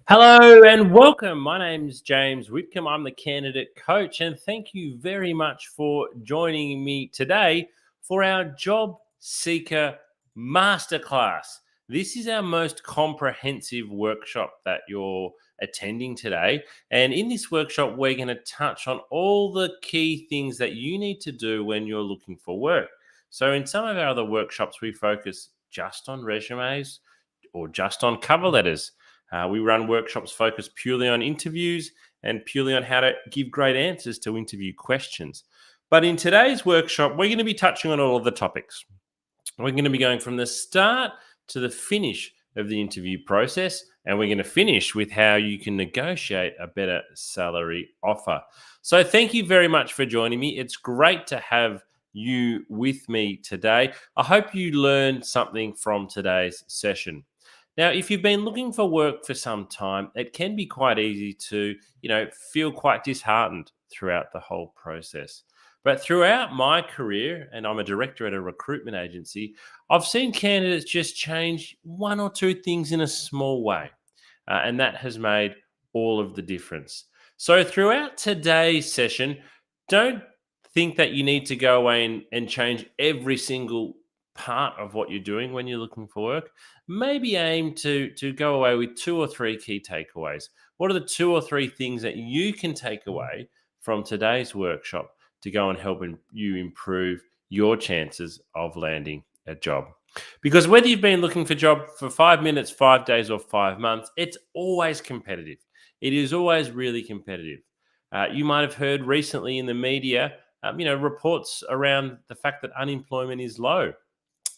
Hello and welcome. My name's James Whitcomb. I'm the candidate coach, and thank you very much for joining me today for our Job Seeker Masterclass. This is our most comprehensive workshop that you're attending today. And in this workshop, we're going to touch on all the key things that you need to do when you're looking for work. So, in some of our other workshops, we focus just on resumes or just on cover letters. We run workshops focused purely on interviews and purely on how to give great answers to interview questions. But in today's workshop, we're going to be touching on all of the topics. We're going to be going from the start to the finish of the interview process, and we're going to finish with how you can negotiate a better salary offer. So thank you very much for joining me. It's great to have you with me today. I hope you learned something from today's session. Now, if you've been looking for work for some time, it can be quite easy to, feel quite disheartened throughout the whole process. But throughout my career, and I'm a director at a recruitment agency, I've seen candidates just change one or two things in a small way. And that has made all of the difference. So throughout today's session, don't think that you need to go away and change every single part of what you're doing when you're looking for work. Maybe aim to go away with two or three key takeaways. What are the two or three things that you can take away from today's workshop to go and help you improve your chances of landing a job? Because whether you've been looking for a job for 5 minutes, 5 days, or 5 months, it's always competitive. It is always really competitive. You might have heard recently in the media, reports around the fact that unemployment is low.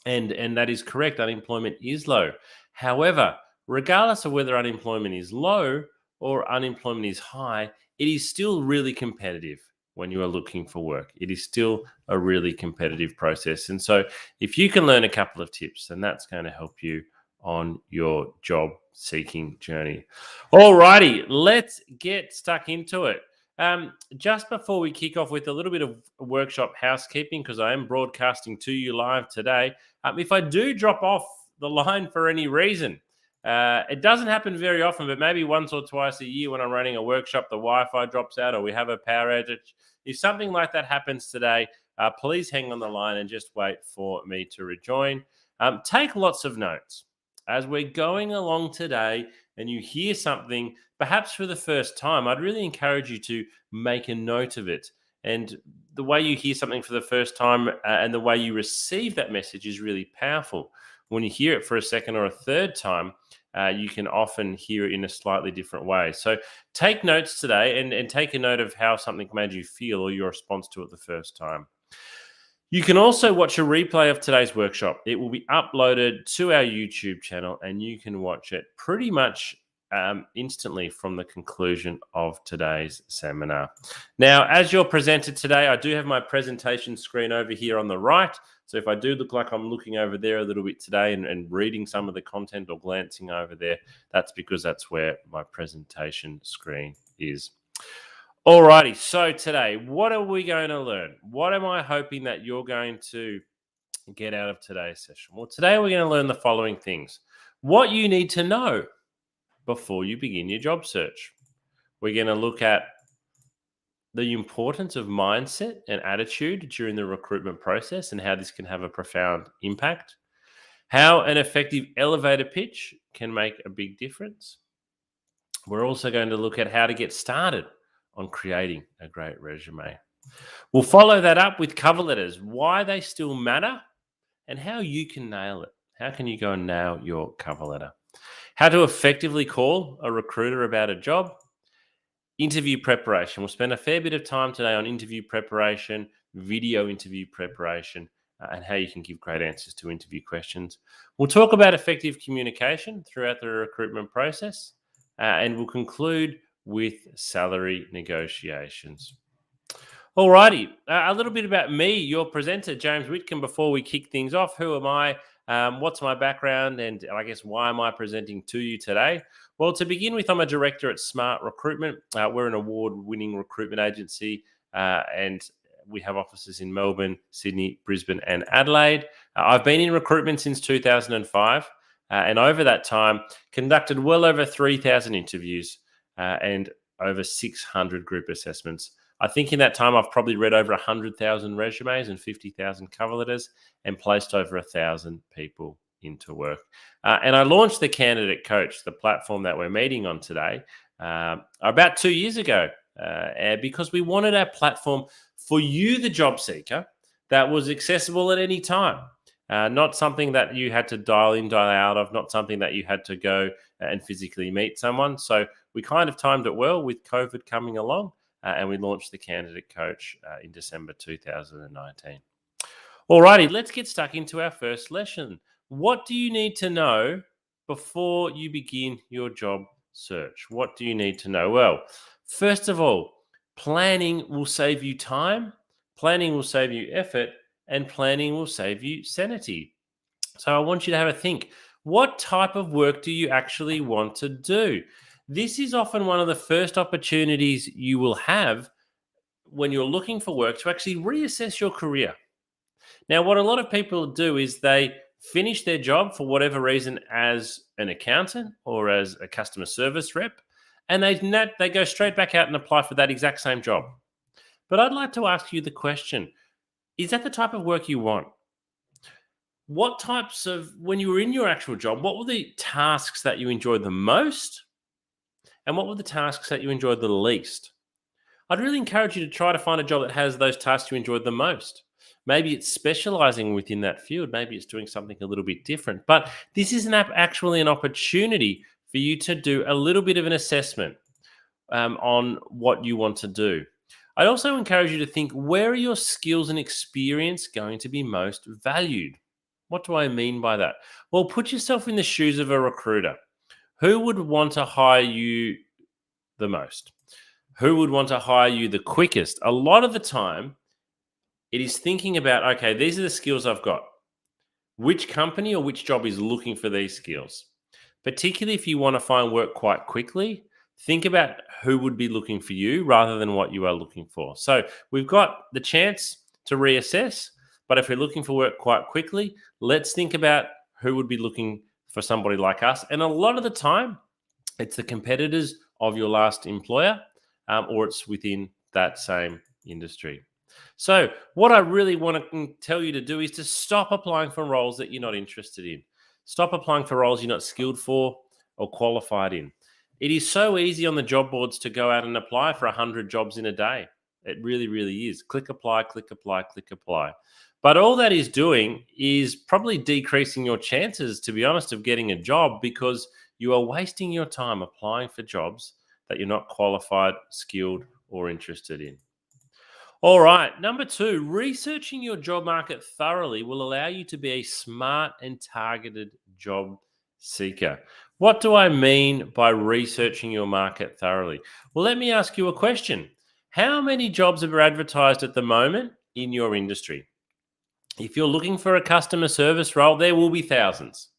And that is correct. Unemployment is low. However, regardless of whether unemployment is low or unemployment is high, it is still really competitive when you are looking for work. It is still a really competitive process. And so if you can learn a couple of tips, then that's going to help you on your job seeking journey. All righty, let's get stuck into it. Just before we kick off with a little bit of workshop housekeeping, because I am broadcasting to you live today, if I do drop off the line for any reason, it doesn't happen very often, but maybe once or twice a year when I'm running a workshop, the Wi-Fi drops out or we have a power outage. If something like that happens today, please hang on the line and just wait for me to rejoin. Take lots of notes. As we're going along today and you hear something, perhaps for the first time, I'd really encourage you to make a note of it. And the way you hear something for the first time and the way you receive that message is really powerful. When you hear it for a second or a third time, you can often hear it in a slightly different way. So take notes today and take a note of how something made you feel or your response to it the first time. You can also watch a replay of today's workshop. It will be uploaded to our YouTube channel and you can watch it pretty much instantly from the conclusion of today's seminar. Now, as your presenter today, I do have my presentation screen over here on the right. So if I do look like I'm looking over there a little bit today and reading some of the content or glancing over there, that's because that's where my presentation screen is. Alrighty, so today, what are we going to learn? What am I hoping that you're going to get out of today's session? Well, today we're going to learn the following things. What you need to know before you begin your job search. We're going to look at the importance of mindset and attitude during the recruitment process and how this can have a profound impact. How an effective elevator pitch can make a big difference. We're also going to look at how to get started on creating a great resume. We'll follow that up with cover letters, why they still matter, and how you can nail it. How can you go and nail your cover letter? How to effectively call a recruiter about a job. Interview preparation. We'll spend a fair bit of time today on interview preparation, video interview preparation, and how you can give great answers to interview questions. We'll talk about effective communication throughout the recruitment process, and we'll conclude with salary negotiations. Alrighty, a little bit about me, your presenter, James Whitcomb, before we kick things off. Who am I? What's my background? And I guess why am I presenting to you today? Well, to begin with, I'm a director at Smart Recruitment. We're an award-winning recruitment agency and we have offices in Melbourne, Sydney, Brisbane, and Adelaide. I've been in recruitment since 2005. And over that time, conducted well over 3,000 interviews and over 600 group assessments. I think in that time, I've probably read over 100,000 resumes and 50,000 cover letters and placed over 1,000 people into work. And I launched the Candidate Coach, the platform that we're meeting on today, about 2 years ago, because we wanted our platform for you, the job seeker, that was accessible at any time. Not something that you had to dial in, dial out of, not something that you had to go and physically meet someone. So we kind of timed it well with COVID coming along, and we launched the Candidate Coach in December 2019. Alrighty, let's get stuck into our first lesson. What do you need to know before you begin your job search? What do you need to know? Well, first of all, planning will save you time, planning will save you effort, and planning will save you sanity. So I want you to have a think. What type of work do you actually want to do? This is often one of the first opportunities you will have when you're looking for work to actually reassess your career. Now, what a lot of people do is they finish their job for whatever reason as an accountant or as a customer service rep, and they go straight back out and apply for that exact same job. But I'd like to ask you the question, is that the type of work you want? What types of, when you were in your actual job, what were the tasks that you enjoyed the most? And what were the tasks that you enjoyed the least? I'd really encourage you to try to find a job that has those tasks you enjoyed the most. Maybe it's specializing within that field. Maybe it's doing something a little bit different. But this is actually an opportunity for you to do a little bit of an assessment on what you want to do. I'd also encourage you to think, where are your skills and experience going to be most valued? What do I mean by that? Well, put yourself in the shoes of a recruiter. Who would want to hire you the most? Who would want to hire you the quickest? A lot of the time, it is thinking about, okay, these are the skills I've got. Which company or which job is looking for these skills? Particularly if you want to find work quite quickly, think about who would be looking for you rather than what you are looking for. So we've got the chance to reassess, but if we're looking for work quite quickly, let's think about who would be looking for somebody like us. And a lot of the time, it's the competitors of your last employer, or it's within that same industry. So what I really want to tell you to do is to stop applying for roles that you're not interested in. Stop applying for roles you're not skilled for or qualified in. It is so easy on the job boards to go out and apply for 100 jobs in a day. It really, really is. Click apply, click apply, click apply. But all that is doing is probably decreasing your chances, to be honest, of getting a job, because you are wasting your time applying for jobs that you're not qualified, skilled, or interested in. All right, number 2, researching your job market thoroughly will allow you to be a smart and targeted job seeker. What do I mean by researching your market thoroughly? Well, let me ask you a question. How many jobs are advertised at the moment in your industry? If you're looking for a customer service role, there will be thousands.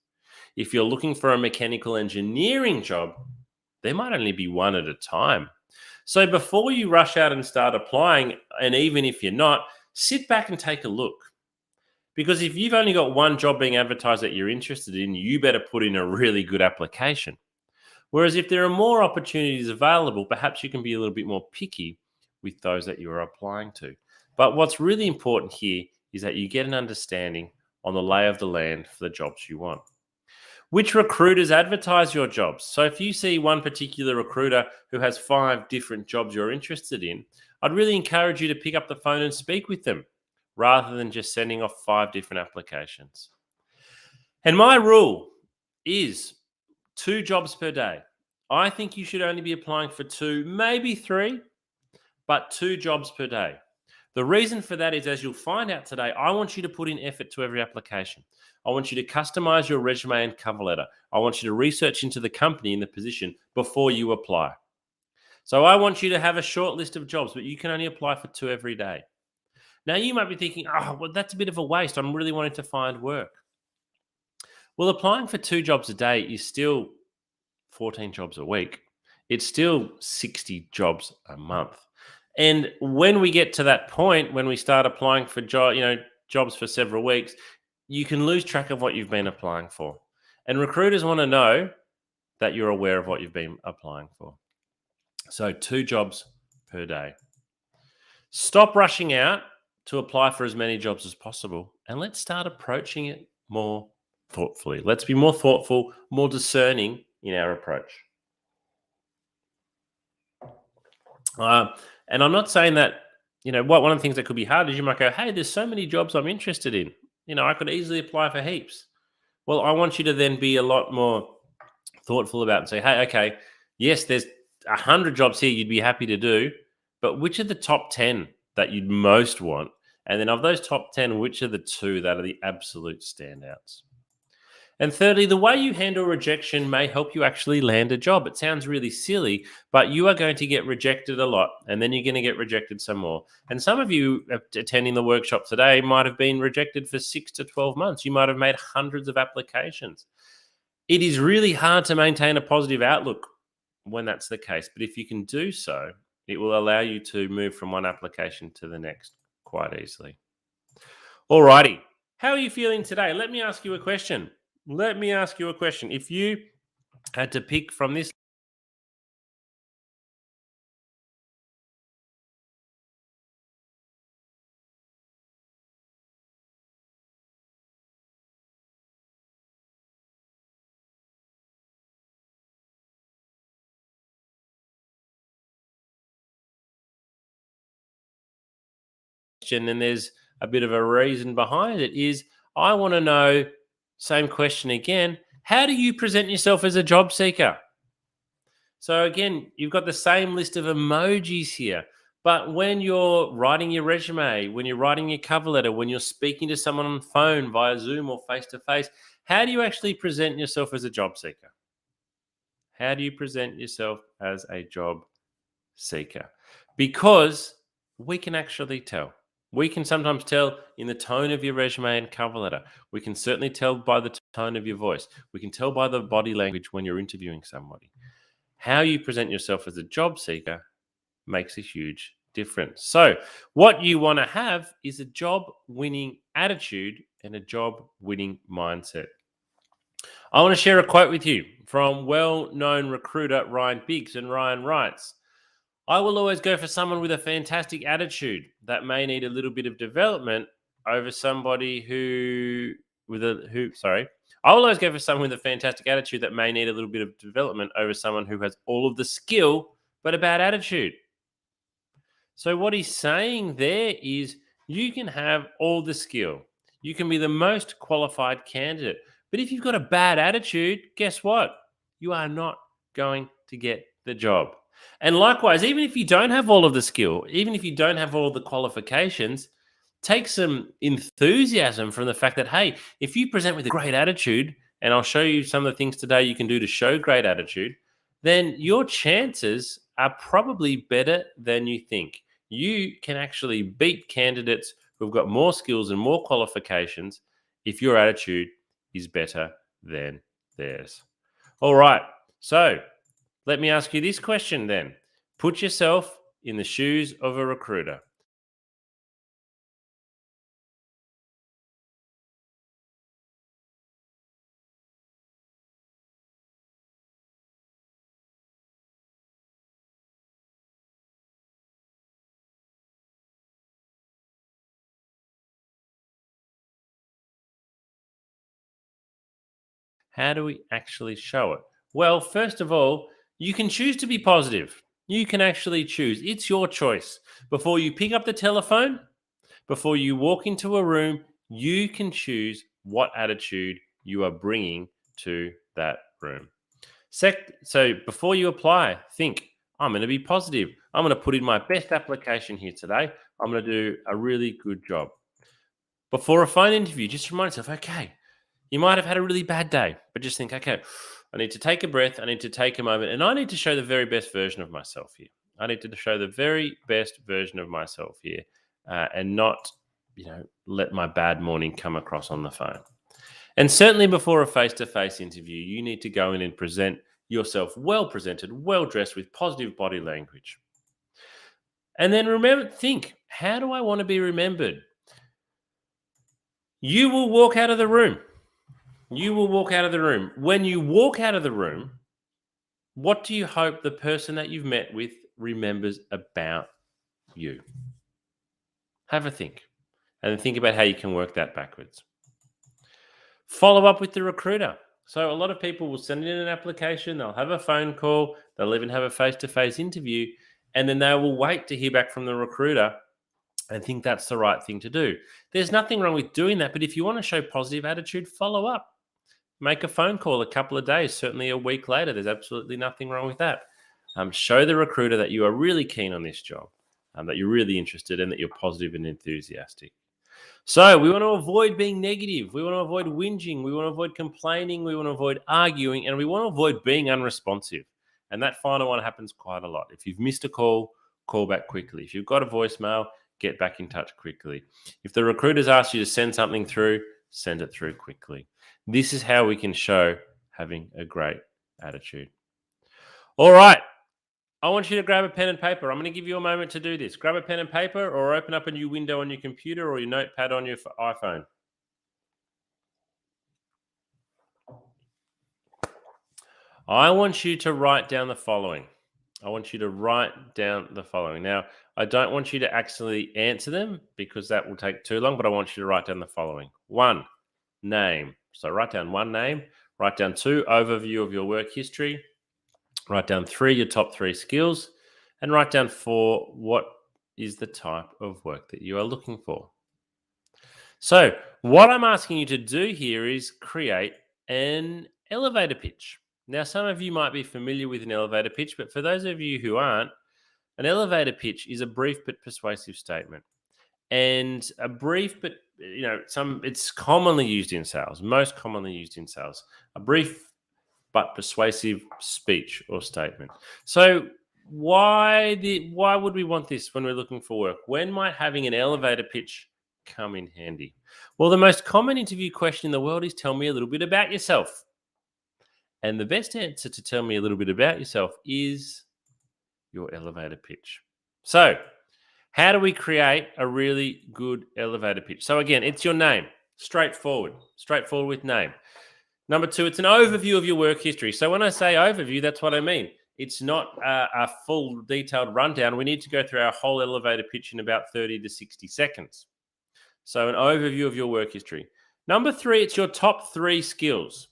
If you're looking for a mechanical engineering job, there might only be one at a time. So before you rush out and start applying, and even if you're not, sit back and take a look. Because if you've only got one job being advertised that you're interested in, you better put in a really good application. Whereas if there are more opportunities available, perhaps you can be a little bit more picky with those that you're applying to. But what's really important here is that you get an understanding on the lay of the land for the jobs you want. Which recruiters advertise your jobs? So if you see one particular recruiter who has 5 different jobs you're interested in, I'd really encourage you to pick up the phone and speak with them rather than just sending off 5 different applications. And my rule is 2 jobs per day. I think you should only be applying for 2, maybe 3, but 2 jobs per day. The reason for that is, as you'll find out today, I want you to put in effort to every application. I want you to customize your resume and cover letter. I want you to research into the company and the position before you apply. So I want you to have a short list of jobs, but you can only apply for 2 every day. Now you might be thinking, oh, well, that's a bit of a waste. I'm really wanting to find work. Well, applying for 2 jobs a day is still 14 jobs a week. It's still 60 jobs a month. And when we get to that point, when we start applying for jobs for several weeks, you can lose track of what you've been applying for. And recruiters want to know that you're aware of what you've been applying for. So 2 jobs per day. Stop rushing out to apply for as many jobs as possible, and let's start approaching it more thoughtfully. Let's be more thoughtful, more discerning in our approach. Uh, and I'm not saying that, one of the things that could be hard is you might go, hey, there's so many jobs I'm interested in. I could easily apply for heaps. Well, I want you to then be a lot more thoughtful about and say, hey, okay, yes, there's 100 jobs here you'd be happy to do, but which are the top 10 that you'd most want? And then of those top 10, which are the 2 that are the absolute standouts? And thirdly, the way you handle rejection may help you actually land a job. It sounds really silly, but you are going to get rejected a lot, and then you're going to get rejected some more. And some of you attending the workshop today might have been rejected for 6 to 12 months. You might have made hundreds of applications. It is really hard to maintain a positive outlook when that's the case, but if you can do so, it will allow you to move from one application to the next quite easily. Alrighty, how are you feeling today? Let me ask you a question. If you had to pick from this question, and there's a bit of a reason behind it, is I want to know, same question again, how do you present yourself as a job seeker? So again, you've got the same list of emojis here. But when you're writing your resume, when you're writing your cover letter, when you're speaking to someone on the phone via Zoom or face to face, how do you actually present yourself as a job seeker? How do you present yourself as a job seeker? Because we can actually tell. We can sometimes tell in the tone of your resume and cover letter. We can certainly tell by the tone of your voice. We can tell by the body language when you're interviewing somebody. How you present yourself as a job seeker makes a huge difference. So, what you want to have is a job winning attitude and a job winning mindset. I want to share a quote with you from well known recruiter Ryan Biggs. And Ryan writes, I will always go for someone with a fantastic attitude that may need a little bit of development over somebody I will always go for someone with a fantastic attitude that may need a little bit of development over someone who has all of the skill but a bad attitude. So what he's saying there is you can have all the skill. You can be the most qualified candidate. But if you've got a bad attitude, guess what? You are not going to get the job. And likewise, even if you don't have all of the skill, even if you don't have all the qualifications, take some enthusiasm from the fact that, hey, if you present with a great attitude, and I'll show you some of the things today you can do to show great attitude, then your chances are probably better than you think. You can actually beat candidates who've got more skills and more qualifications if your attitude is better than theirs. All right. So let me ask you this question then. Put yourself in the shoes of a recruiter. How do we actually show it? Well, first of all, you can choose to be positive. You can actually choose. It's your choice. Before you pick up the telephone, before you walk into a room, you can choose what attitude you are bringing to that room. So before you apply, think, I'm going to be positive. I'm going to put in my best application here today. I'm going to do a really good job. Before a phone interview, just remind yourself, okay, you might have had a really bad day, but just think, okay, I need to take a breath. I need to take a moment, and I need to show the very best version of myself here. I need to show the very best version of myself here, and not, let my bad morning come across on the phone. And certainly before a face-to-face interview, you need to go in and present yourself well presented, well dressed with positive body language. And then think, how do I want to be remembered? You will walk out of the room. You will walk out of the room. When you walk out of the room, what do you hope the person that you've met with remembers about you? Have a think and then think about how you can work that backwards. Follow up with the recruiter. So, a lot of people will send in an application, they'll have a phone call, they'll even have a face to face interview, and then they will wait to hear back from the recruiter and think that's the right thing to do. There's nothing wrong with doing that, but if you want to show positive attitude, follow up. Make a phone call a couple of days, certainly a week later. There's absolutely nothing wrong with that. Show the recruiter that you are really keen on this job, that you're really interested and that you're positive and enthusiastic. So we want to avoid being negative. We want to avoid whinging. We want to avoid complaining. We want to avoid arguing. And we want to avoid being unresponsive. And that final one happens quite a lot. If you've missed a call, call back quickly. If you've got a voicemail, get back in touch quickly. If the recruiter's asked you to send something through, send it through quickly. This is how we can show having a great attitude. All right. I want you to grab a pen and paper. I'm going to give you a moment to do this. Grab a pen and paper or open up a new window on your computer or your notepad on your iPhone. I want you to write down the following. Now, I don't want you to actually answer them because that will take too long, but I want you to write down the following. 1, name. So write down 1 name. Write down 2, overview of your work history. Write down 3, your top 3 skills. And write down 4, what is the type of work that you are looking for. So what I'm asking you to do here is create an elevator pitch. Now, some of you might be familiar with an elevator pitch, but for those of you who aren't, an elevator pitch is a brief but persuasive statement. And a brief but it's commonly used in sales, most commonly used in sales. A brief but persuasive speech or statement. So why would we want this when we're looking for work? When might having an elevator pitch come in handy? Well, the most common interview question in the world is tell me a little bit about yourself. And the best answer to tell me a little bit about yourself is your elevator pitch. So, how do we create a really good elevator pitch? So again, it's your name. Straightforward with name. Number 2, it's an overview of your work history. So when I say overview, that's what I mean. It's not a full detailed rundown. We need to go through our whole elevator pitch in about 30 to 60 seconds. So an overview of your work history. Number 3, it's your top 3 skills.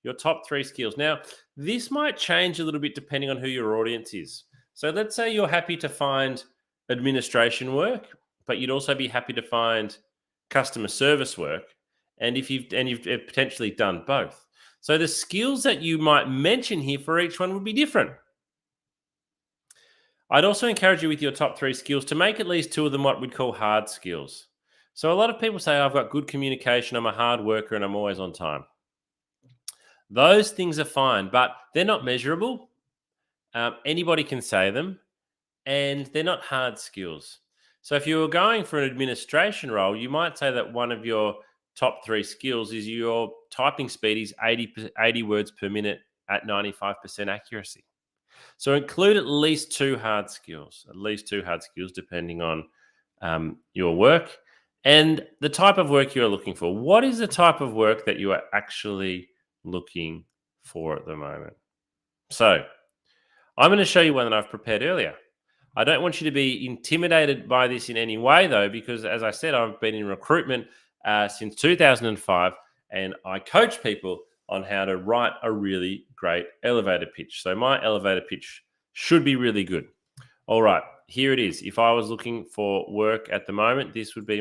Your top 3 skills. Now, this might change a little bit depending on who your audience is. So let's say you're happy to find administration work, but you'd also be happy to find customer service work. And you've potentially done both. So the skills that you might mention here for each one would be different. I'd also encourage you with your top 3 skills to make at least 2 of them what we'd call hard skills. So a lot of people say, I've got good communication, I'm a hard worker, and I'm always on time. Those things are fine, but they're not measurable. Anybody can say them, and they're not hard skills. So if you were going for an administration role, you might say that one of your top 3 skills is your typing speed is 80 words per minute at 95% accuracy. So include at least 2 hard skills, depending on your work and the type of work you're looking for. What is the type of work that you are actually looking for at the moment? So I'm going to show you one that I've prepared earlier. I don't want you to be intimidated by this in any way, though, because as I said, I've been in recruitment since 2005, and I coach people on how to write a really great elevator pitch. So my elevator pitch should be really good. All right, here it is. If I was looking for work at the moment, this would be.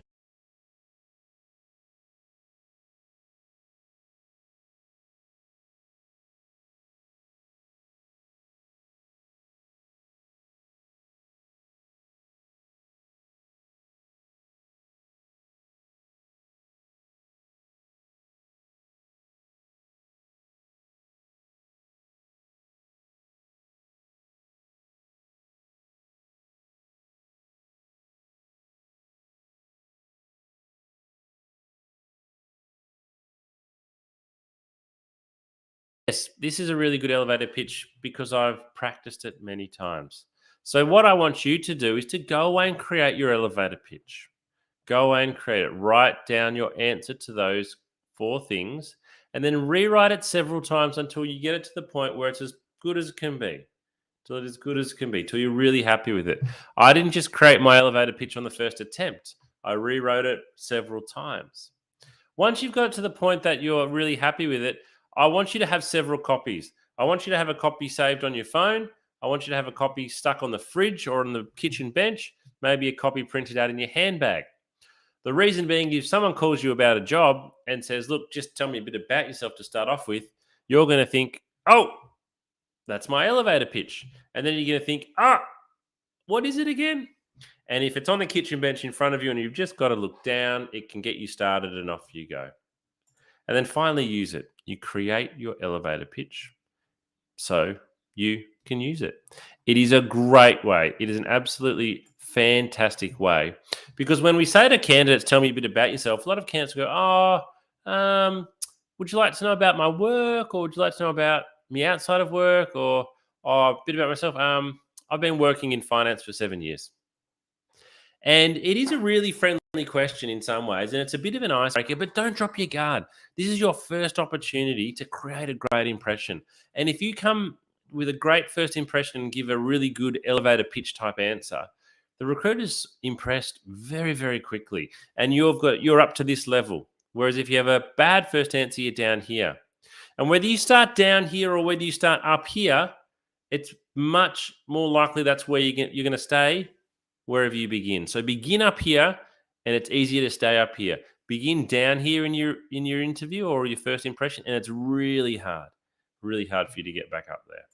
Yes, this is a really good elevator pitch because I've practiced it many times. So what I want you to do is to go away and create your elevator pitch. Go away and create it. Write down your answer to those 4 things and then rewrite it several times until you get it to the point where it's as good as it can be. Till it's as good as it can be, till you're really happy with it. I didn't just create my elevator pitch on the first attempt. I rewrote it several times. Once you've got it to the point that you're really happy with it, I want you to have several copies. I want you to have a copy saved on your phone. I want you to have a copy stuck on the fridge or on the kitchen bench, maybe a copy printed out in your handbag. The reason being, if someone calls you about a job and says, look, just tell me a bit about yourself to start off with, you're going to think, oh, that's my elevator pitch. And then you're going to think, what is it again? And if it's on the kitchen bench in front of you and you've just got to look down, it can get you started and off you go. And then finally use it. You create your elevator pitch so you can use it. It is a great way. It is an absolutely fantastic way, because when we say to candidates, tell me a bit about yourself, a lot of candidates go, would you like to know about my work, or would you like to know about me outside of work, or a bit about myself? I've been working in finance for 7 years. And it is a really friendly question in some ways, and it's a bit of an icebreaker, but don't drop your guard. This is your first opportunity to create a great impression. And if you come with a great first impression and give a really good elevator pitch type answer, the recruiter's impressed very, very quickly. And you're up to this level. Whereas if you have a bad first answer, you're down here. And whether you start down here or whether you start up here, it's much more likely that's where you're going to stay wherever you begin. So begin up here, and it's easier to stay up here. Begin down here in your interview or your first impression, and it's really hard for you to get back up there.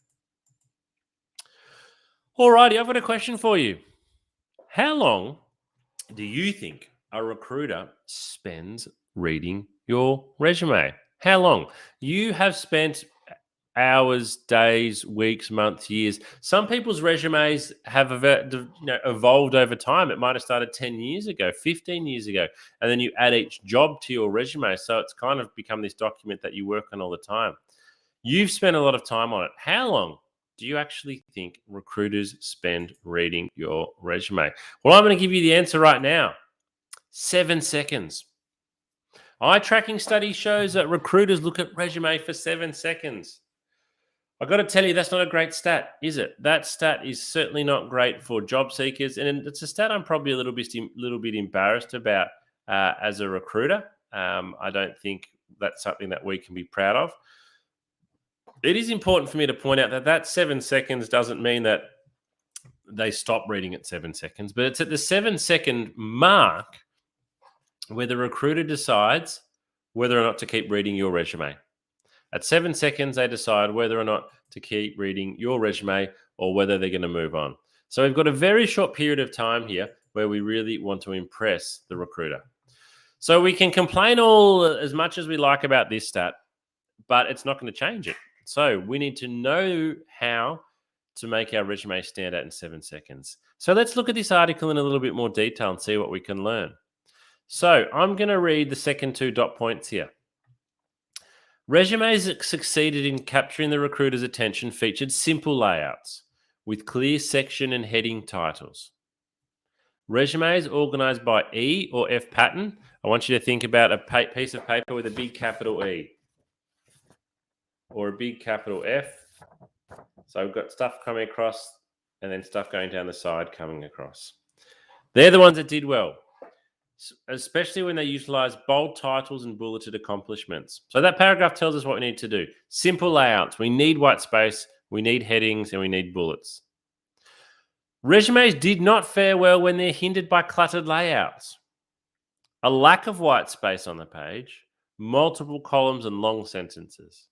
Alrighty, I've got a question for you. How long do you think a recruiter spends reading your resume? How long? You have spent hours, days, weeks, months, years. Some people's resumes have evolved over time. It might have started 10 years ago, 15 years ago, and then you add each job to your resume. So it's kind of become this document that you work on all the time. You've spent a lot of time on it. How long do you actually think recruiters spend reading your resume? Well, I'm going to give you the answer right now. 7 seconds. Eye tracking study shows that recruiters look at resume for 7 seconds. I've got to tell you, that's not a great stat, is it? That stat is certainly not great for job seekers, and it's a stat I'm probably a little bit embarrassed about as a recruiter. I don't think that's something that we can be proud of. It is important for me to point out that 7 seconds doesn't mean that they stop reading at 7 seconds, but it's at the 7-second mark where the recruiter decides whether or not to keep reading your resume. At 7 seconds, they decide whether or not to keep reading your resume or whether they're going to move on. So we've got a very short period of time here where we really want to impress the recruiter. So we can complain all as much as we like about this stat, but it's not going to change it. So we need to know how to make our resume stand out in 7 seconds. So let's look at this article in a little bit more detail and see what we can learn. So I'm going to read the second 2 dot points here. Resumes that succeeded in capturing the recruiter's attention featured simple layouts with clear section and heading titles. Resumes organized by E or F pattern. I want you to think about a piece of paper with a big capital E or a big capital F. So we've got stuff coming across and then stuff going down the side coming across. They're the ones that did well, especially when they utilize bold titles and bulleted accomplishments. So that paragraph tells us what we need to do. Simple layouts. We need white space, we need headings, and we need bullets. Resumes did not fare well when they're hindered by cluttered layouts. A lack of white space on the page, multiple columns and long sentences.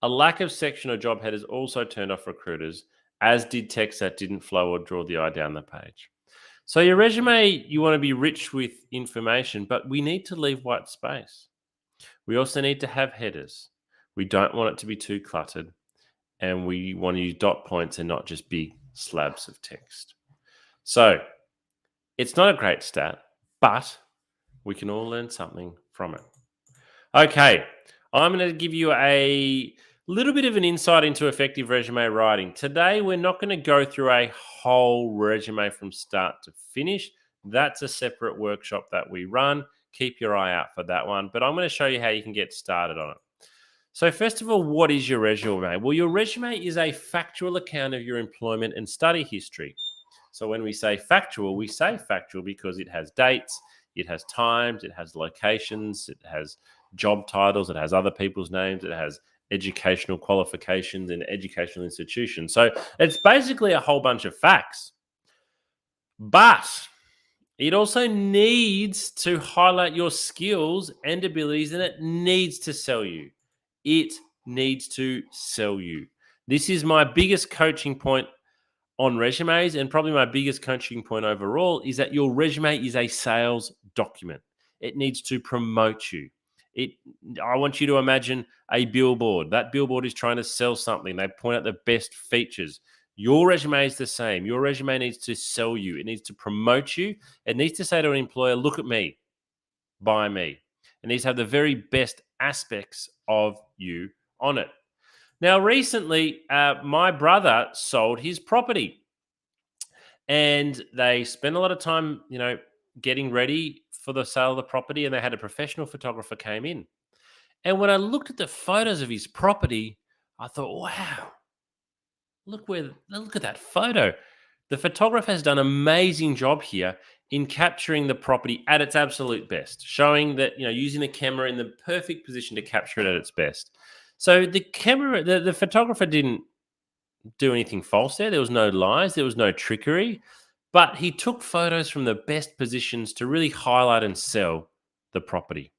A lack of section or job headers also turned off recruiters, as did text that didn't flow or draw the eye down the page. So your resume, you want to be rich with information, but we need to leave white space. We also need to have headers. We don't want it to be too cluttered, and we want to use dot points and not just big slabs of text. So it's not a great stat, but we can all learn something from it. Okay, I'm going to give you a little bit of an insight into effective resume writing. Today, we're not going to go through a whole resume from start to finish. That's a separate workshop that we run. Keep your eye out for that one. But I'm going to show you how you can get started on it. So first of all, what is your resume? Well, your resume is a factual account of your employment and study history. So when we say factual because it has dates, it has times, it has locations, it has job titles, it has other people's names, it has educational qualifications and educational institutions. So it's basically a whole bunch of facts. But it also needs to highlight your skills and abilities, and it needs to sell you. It needs to sell you. This is my biggest coaching point on resumes, and probably my biggest coaching point overall, is that your resume is a sales document. It needs to promote you. I want you to imagine a billboard. That billboard is trying to sell something. They point out the best features. Your resume is the same. Your resume needs to sell you. It needs to promote you. It needs to say to an employer, look at me, buy me. It needs to have the very best aspects of you on it. Now, recently, my brother sold his property, and they spent a lot of time, getting ready for the sale of the property, and they had a professional photographer came in. And when I looked at the photos of his property, I thought, wow, look at that photo. The photographer has done an amazing job here in capturing the property at its absolute best, showing that, using the camera in the perfect position to capture it at its best. So the photographer didn't do anything false there. There was no lies, there was no trickery, but he took photos from the best positions to really highlight and sell the property.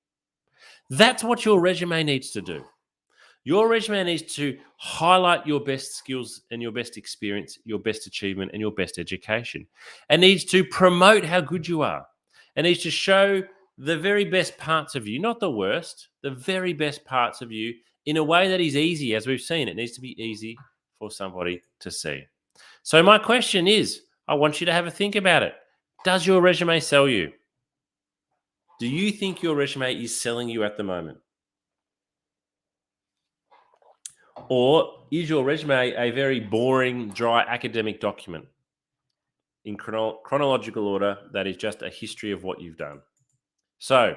That's what your resume needs to do. Your resume needs to highlight your best skills and your best experience, your best achievement, and your best education. It needs to promote how good you are. It needs to show the very best parts of you, not the worst, the very best parts of you in a way that is easy, as we've seen. It needs to be easy for somebody to see. So my question is, I want you to have a think about it. Does your resume sell you? Do you think your resume is selling you at the moment? Or is your resume a very boring, dry academic document in chronological order that is just a history of what you've done? So,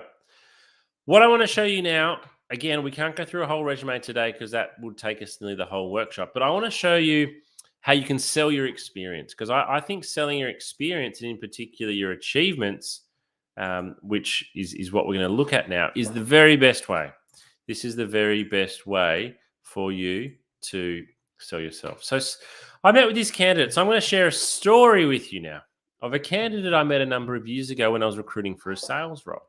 what I want to show you now, again, we can't go through a whole resume today because that would take us nearly the whole workshop, but I want to show you how you can sell your experience, because I think selling your experience, and in particular your achievements, which is what we're going to look at now, is the very best way. This is the very best way for you to sell yourself. So I met with this candidate. So I'm going to share a story with you now of a candidate I met a number of years ago when I was recruiting for a sales role.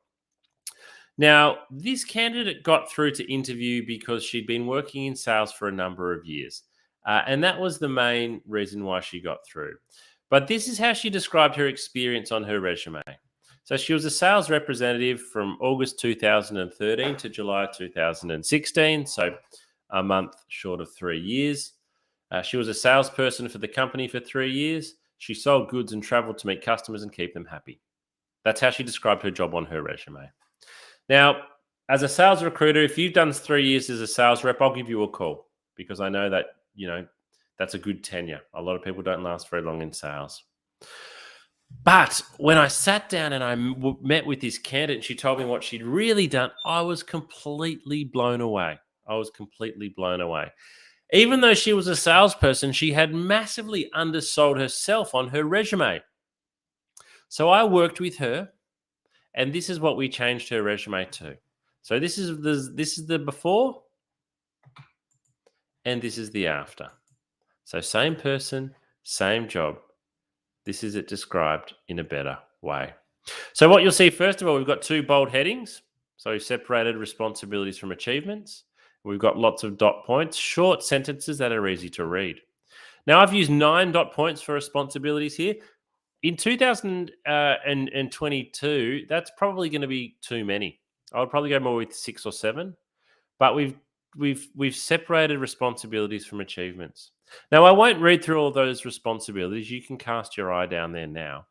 Now, this candidate got through to interview because she'd been working in sales for a number of years. And that was the main reason why she got through. But this is how she described her experience on her resume. So she was a sales representative from August 2013 to July 2016. So a month short of 3 years. She was a salesperson for the company for 3 years. She sold goods and traveled to meet customers and keep them happy. That's how she described her job on her resume. Now, as a sales recruiter, if you've done 3 years as a sales rep, I'll give you a call, because I know that, that's a good tenure. A lot of people don't last very long in sales. But when I sat down and I met with this candidate, she told me what she'd really done, I was completely blown away. Even though she was a salesperson, she had massively undersold herself on her resume. So I worked with her, and this is what we changed her resume to. So this is the before, and this is the after. So same person, same job. This is it described in a better way. So what you'll see, first of all, we've got 2 bold headings. So we've separated responsibilities from achievements. We've got lots of dot points, short sentences that are easy to read. Now, I've used 9 dot points for responsibilities here. In 2022, that's probably going to be too many. I would probably go more with 6 or 7. But we've separated responsibilities from achievements. Now, I won't read through all those responsibilities. You can cast your eye down there now.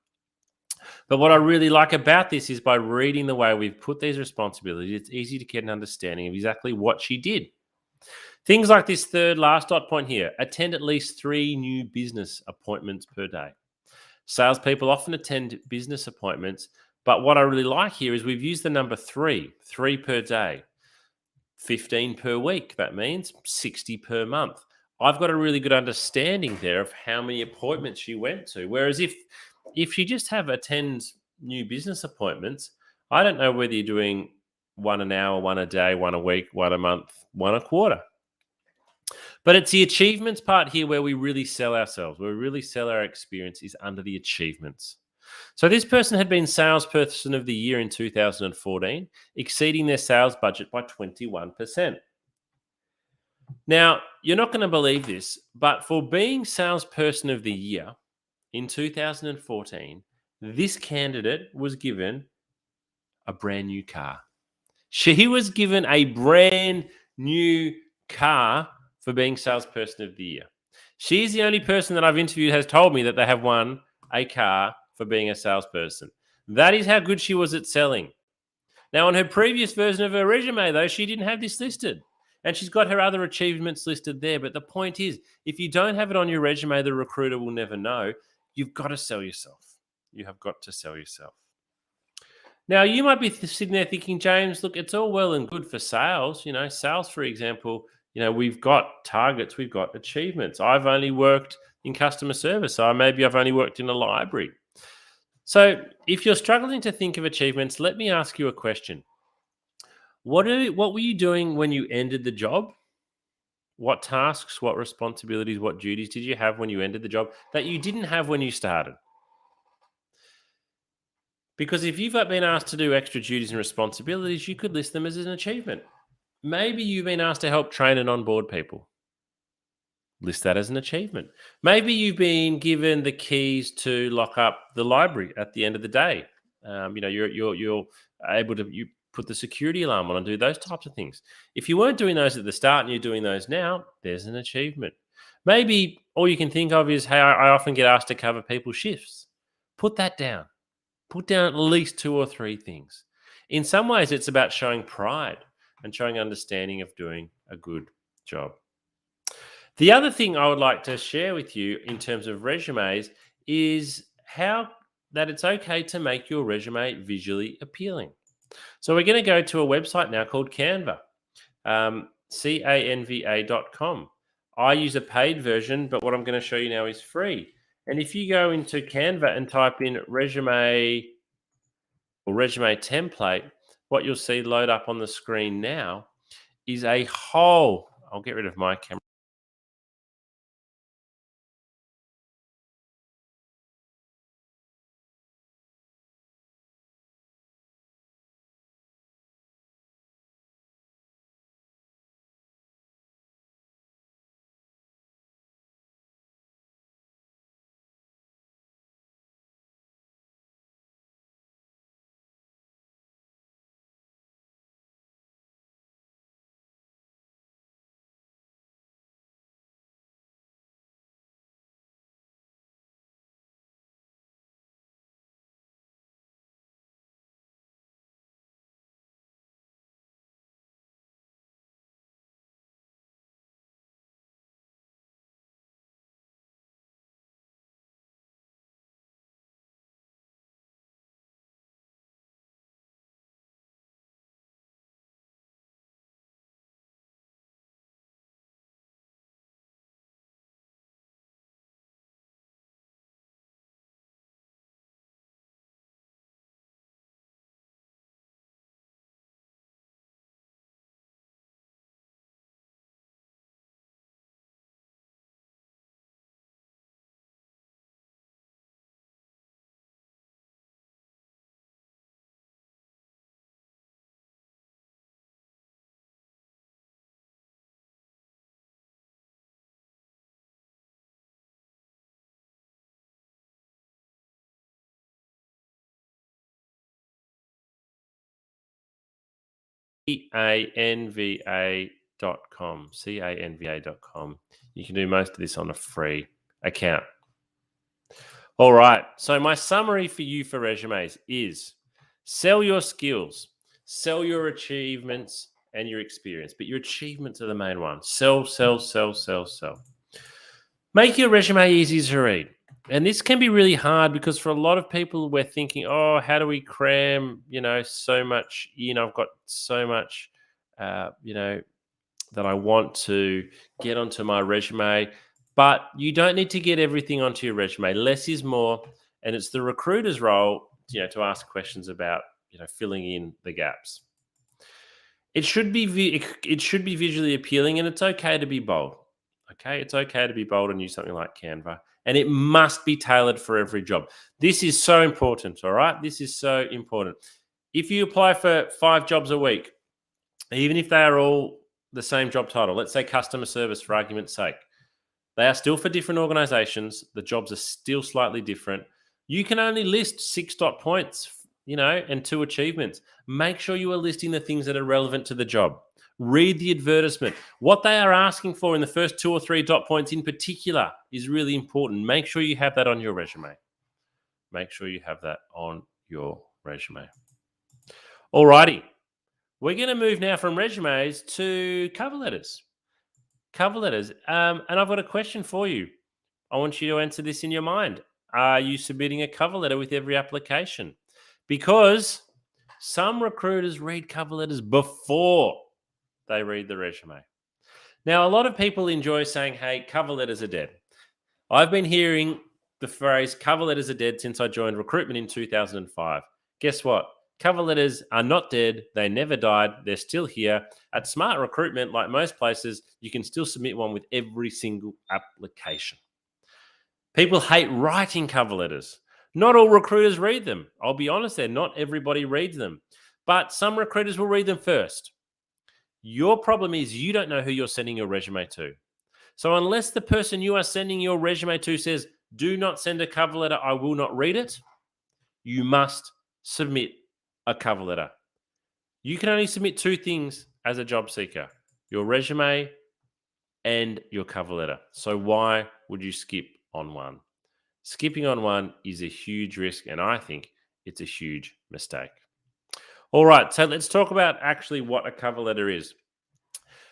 But what I really like about this is, by reading the way we've put these responsibilities, it's easy to get an understanding of exactly what she did. Things like this third last dot point here: attend at least 3 new business appointments per day. Salespeople often attend business appointments, but what I really like here is we've used the number 3 per day. 15 per week. That means 60 per month. I've got a really good understanding there of how many appointments she went to. Whereas if she just attends new business appointments, I don't know whether you're doing one an hour, one a day, one a week, one a month, one a quarter. But it's the achievements part here where we really sell ourselves, where we really sell our experience is under the achievements. So this person had been salesperson of the year in 2014, exceeding their sales budget by 21%. Now, you're not going to believe this, but for being salesperson of the year in 2014, this candidate was given a brand new car. She was given a brand new car for being salesperson of the year. She's the only person that I've interviewed has told me that they have won a car for being a salesperson. That is how good she was at selling. Now, on her previous version of her resume, though, she didn't have this listed. And she's got her other achievements listed there. But the point is, if you don't have it on your resume, the recruiter will never know. You've got to sell yourself. You have got to sell yourself. Now, you might be sitting there thinking, James, look, it's all well and good for sales. Sales, for example, we've got targets, we've got achievements. I've only worked in customer service, so maybe I've only worked in a library. So if you're struggling to think of achievements, let me ask you a question. What were you doing when you ended the job? What tasks, what responsibilities, what duties did you have when you ended the job that you didn't have when you started? Because if you've been asked to do extra duties and responsibilities, you could list them as an achievement. Maybe you've been asked to help train and onboard people. List that as an achievement. Maybe you've been given the keys to lock up the library at the end of the day. You're able to put the security alarm on and do those types of things. If you weren't doing those at the start and you're doing those now, there's an achievement. Maybe all you can think of is, hey, I often get asked to cover people's shifts. Put that down. Put down at least 2 or 3 things. In some ways, it's about showing pride and showing understanding of doing a good job. The other thing I would like to share with you in terms of resumes is how that it's okay to make your resume visually appealing. So we're going to go to a website now called Canva, canva.com. I use a paid version, but what I'm going to show you now is free. And if you go into Canva and type in resume or resume template, what you'll see load up on the screen now is a whole, I'll get rid of my camera. canva.com. canva.com. You can do most of this on a free account. All right. So my summary for you for resumes is sell your skills, sell your achievements and your experience, but your achievements are the main one. Sell, sell, sell, sell, sell. Make your resume easy to read. And this can be really hard because for a lot of people, we're thinking, oh, how do we cram, so much in? I've got so much that I want to get onto my resume. But you don't need to get everything onto your resume. Less is more, and it's the recruiter's role, to ask questions about, filling in the gaps. It should be it should be visually appealing, and it's okay to be bold. Okay, it's okay to be bold and use something like Canva, and it must be tailored for every job. This is so important. All right, this is so important. If you apply for 5 jobs a week, even if they are all the same job title, let's say customer service for argument's sake, they are still for different organizations. The jobs are still slightly different. You can only list 6 dot points, and 2 achievements. Make sure you are listing the things that are relevant to the job. Read the advertisement. What they are asking for in the first 2 or 3 dot points in particular is really important. Make sure you have that on your resume. Make sure you have that on your resume. Alrighty. We're going to move now from resumes to cover letters. Cover letters. And I've got a question for you. I want you to answer this in your mind. Are you submitting a cover letter with every application? Because some recruiters read cover letters before they read the resume. Now, a lot of people enjoy saying, hey, cover letters are dead. I've been hearing the phrase cover letters are dead since I joined recruitment in 2005. Guess what? Cover letters are not dead. They never died. They're still here. At Smart Recruitment, like most places, you can still submit one with every single application. People hate writing cover letters. Not all recruiters read them. I'll be honest there, not everybody reads them. But some recruiters will read them first. Your problem is you don't know who you're sending your resume to. So unless the person you are sending your resume to says, do not send a cover letter, I will not read it, you must submit a cover letter. You can only submit 2 things as a job seeker, your resume and your cover letter. So why would you skip on one? Skipping on one is a huge risk, and I think it's a huge mistake. All right, so let's talk about actually what a cover letter is.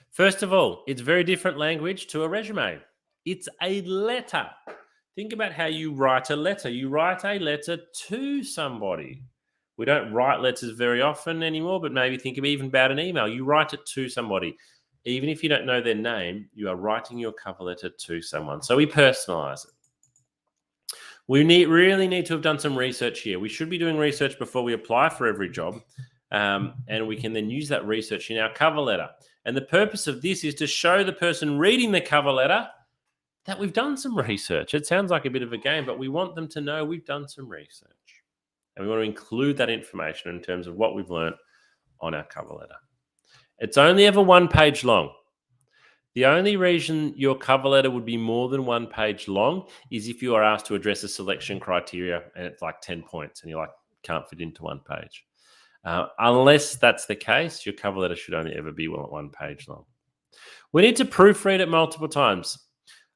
First of all, it's very different language to a resume. It's a letter. Think about how you write a letter. You write a letter to somebody. We don't write letters very often anymore, but maybe think even about an email. You write it to somebody. Even if you don't know their name, you are writing your cover letter to someone. So we personalize it. We really need to have done some research here. We should be doing research before we apply for every job, and we can then use that research in our cover letter. And the purpose of this is to show the person reading the cover letter that we've done some research. It sounds like a bit of a game, but we want them to know we've done some research. And we want to include that information in terms of what we've learned on our cover letter. It's only ever 1 page long. The only reason your cover letter would be more than 1 page long is if you are asked to address a selection criteria and it's like 10 points and you're like, can't fit into 1 page. Unless that's the case, your cover letter should only ever be 1 page long. We need to proofread it multiple times.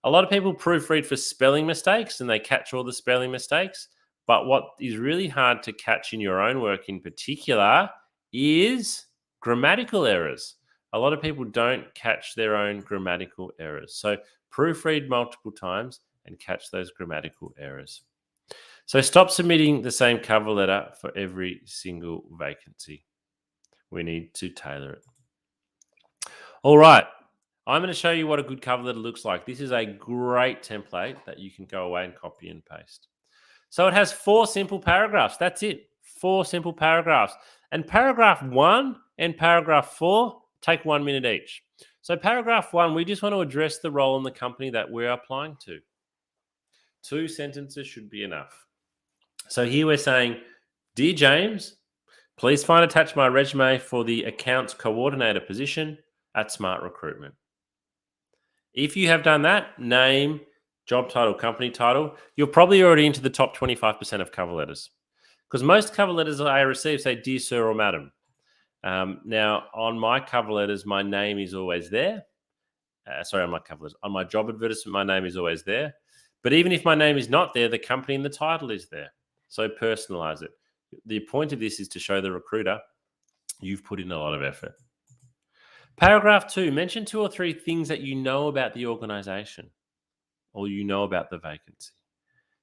A lot of people proofread for spelling mistakes and they catch all the spelling mistakes. But what is really hard to catch in your own work in particular is grammatical errors. A lot of people don't catch their own grammatical errors. So proofread multiple times and catch those grammatical errors. So stop submitting the same cover letter for every single vacancy. We need to tailor it. All right. I'm going to show you what a good cover letter looks like. This is a great template that you can go away and copy and paste. So it has 4 simple paragraphs. That's it. 4 simple paragraphs. And paragraph 1 and paragraph 4 take 1 minute each. So paragraph 1, we just want to address the role in the company that we're applying to. 2 sentences should be enough. So here we're saying, Dear James, please find attached my resume for the accounts coordinator position at Smart Recruitment. If you have done that, name, job title, company title, you're probably already into the top 25% of cover letters. Because most cover letters I receive say, Dear Sir or Madam. Now, on my cover letters, my name is always there. On my cover letters. On my job advertisement, my name is always there. But even if my name is not there, the company and the title is there. So personalize it. The point of this is to show the recruiter you've put in a lot of effort. Paragraph 2, mention 2 or 3 things that you know about the organization or you know about the vacancy.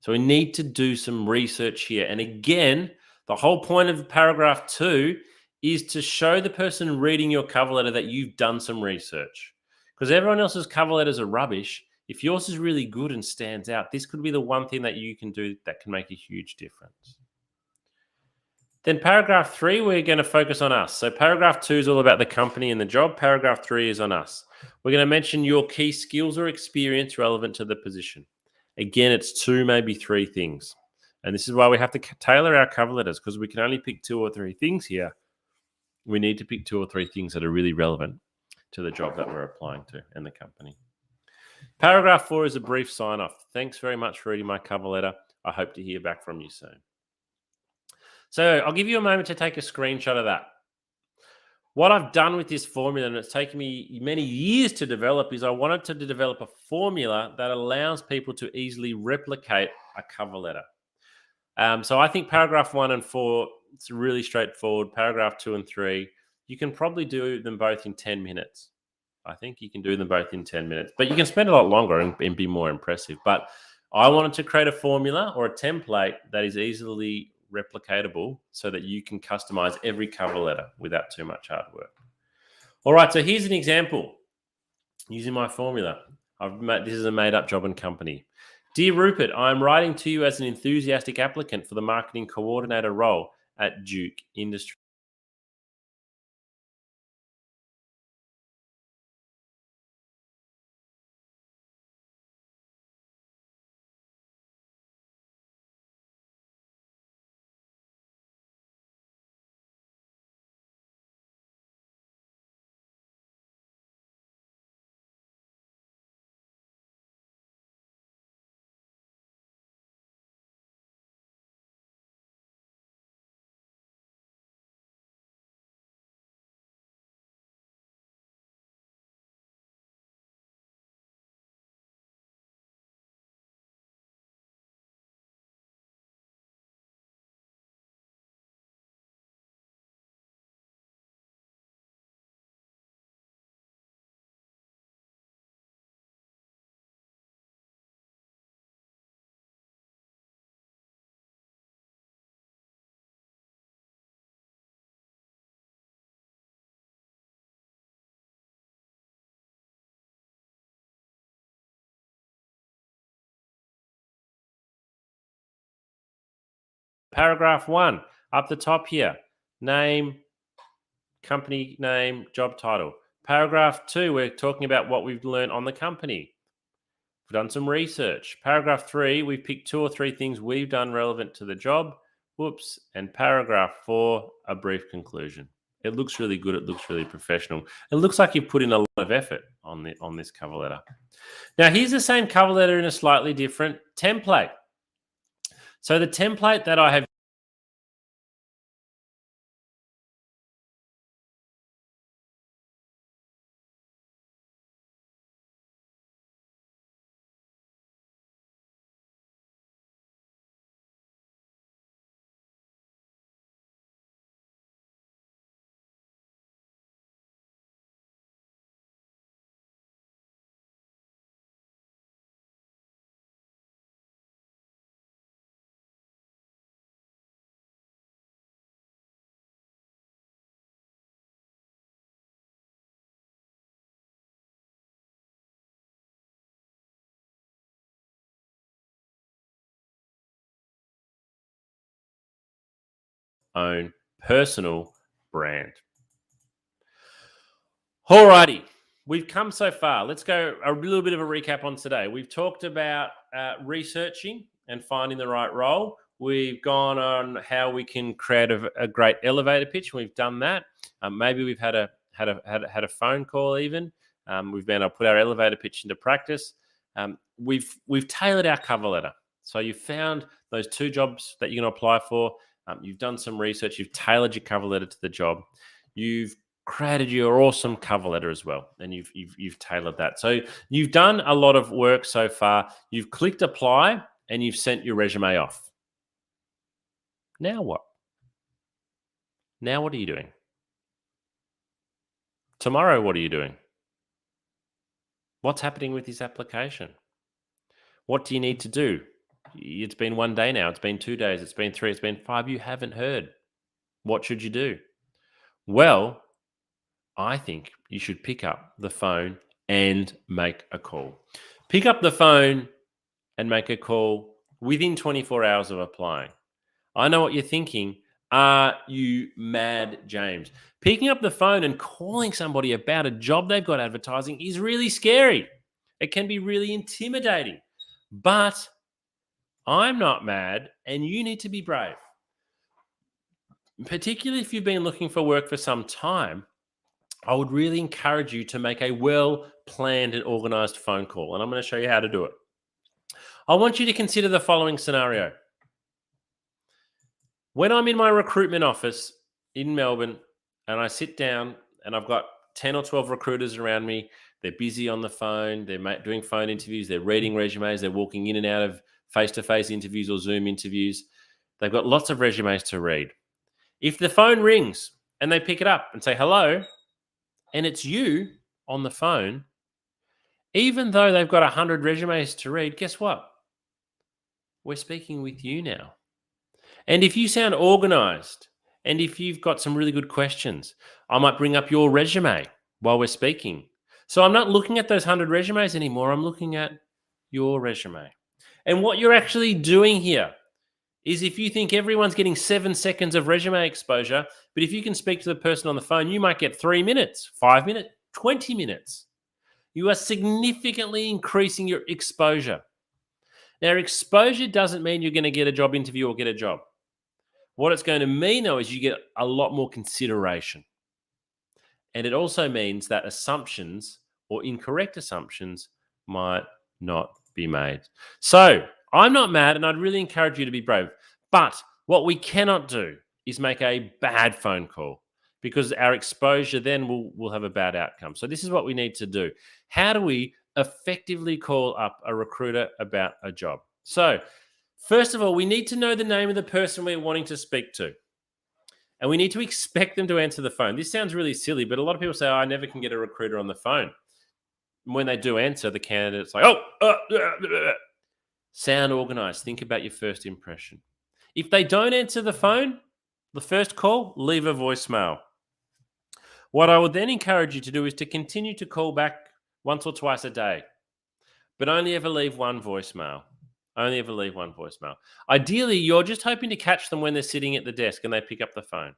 So we need to do some research here. And again, the whole point of paragraph 2 is to show the person reading your cover letter that you've done some research. Because everyone else's cover letters are rubbish. If yours is really good and stands out, this could be the one thing that you can do that can make a huge difference. Then paragraph 3, we're going to focus on us. So paragraph 2 is all about the company and the job. Paragraph 3 is on us. We're going to mention your key skills or experience relevant to the position. Again, it's 2, maybe 3 things. And this is why we have to tailor our cover letters, because we can only pick 2 or 3 things here. We need to pick 2 or 3 things that are really relevant to the job that we're applying to and the company. Paragraph 4 is a brief sign off. Thanks very much for reading my cover letter. I hope to hear back from you soon. So I'll give you a moment to take a screenshot of that. What I've done with this formula, and it's taken me many years to develop, is I wanted to develop a formula that allows people to easily replicate a cover letter. So I think paragraph 1 and 4, it's really straightforward. Paragraph 2 and 3, you can probably do them both in 10 minutes. I think you can do them both in 10 minutes, but you can spend a lot longer and be more impressive. But I wanted to create a formula or a template that is easily replicatable so that you can customize every cover letter without too much hard work. All right, so here's an example using my formula. This is a made-up job and company. Dear Rupert, I'm writing to you as an enthusiastic applicant for the marketing coordinator role at Duke Industries. Paragraph 1, up the top here, name, company name, job title. Paragraph 2, we're talking about what we've learned on the company. We've done some research. Paragraph 3, we've picked 2 or 3 things we've done relevant to the job. Whoops. And paragraph 4, a brief conclusion. It looks really good. It looks really professional. It looks like you've put in a lot of effort on this cover letter. Now, here's the same cover letter in a slightly different template. So the template that I have own personal brand. Alrighty, we've come so far. Let's go a little bit of a recap on today. We've talked about researching and finding the right role. We've gone on how we can create a great elevator pitch. We've done that. Maybe we've had a phone call even. We've been able to put our elevator pitch into practice. We've tailored our cover letter. So you've found those 2 jobs that you're going to apply for. You've done some research. You've tailored your cover letter to the job. You've created your awesome cover letter as well, and you've tailored that. So you've done a lot of work so far. You've clicked apply and you've sent your resume off. Now what? Now what are you doing? Tomorrow, what are you doing? What's happening with this application? What do you need to do? It's been 1 day now. It's been 2 days. It's been 3. It's been 5. You haven't heard. What should you do? Well, I think you should pick up the phone and make a call. Pick up the phone and make a call within 24 hours of applying. I know what you're thinking. Are you mad, James? Picking up the phone and calling somebody about a job they've got advertising is really scary. It can be really intimidating. But I'm not mad, and you need to be brave. Particularly if you've been looking for work for some time, I would really encourage you to make a well planned and organized phone call. And I'm going to show you how to do it. I want you to consider the following scenario. When I'm in my recruitment office in Melbourne and I sit down and I've got 10 or 12 recruiters around me, they're busy on the phone, they're doing phone interviews, they're reading resumes, they're walking in and out of face to face interviews or Zoom interviews. They've got lots of resumes to read. If the phone rings and they pick it up and say hello, and it's you on the phone, even though they've got 100 resumes to read, guess what? We're speaking with you now. And if you sound organized and if you've got some really good questions, I might bring up your resume while we're speaking. So I'm not looking at those 100 resumes anymore. I'm looking at your resume. And what you're actually doing here is, if you think everyone's getting 7 seconds of resume exposure, but if you can speak to the person on the phone, you might get 3 minutes, 5 minutes, 20 minutes. You are significantly increasing your exposure. Now, exposure doesn't mean you're going to get a job interview or get a job. What it's going to mean, though, is you get a lot more consideration. And it also means that assumptions or incorrect assumptions might not be made. So I'm not mad, and I'd really encourage you to be brave. But what we cannot do is make a bad phone call, because our exposure then will have a bad outcome. So this is what we need to do. How do we effectively call up a recruiter about a job? So first of all, we need to know the name of the person we're wanting to speak to. And we need to expect them to answer the phone. This sounds really silly, but a lot of people say, I never can get a recruiter on the phone. And when they do answer, the candidate's like, sound organized. Think about your first impression. If they don't answer the phone, the first call, leave a voicemail. What I would then encourage you to do is to continue to call back once or twice a day, but only ever leave one voicemail. Only ever leave one voicemail. Ideally, you're just hoping to catch them when they're sitting at the desk and they pick up the phone.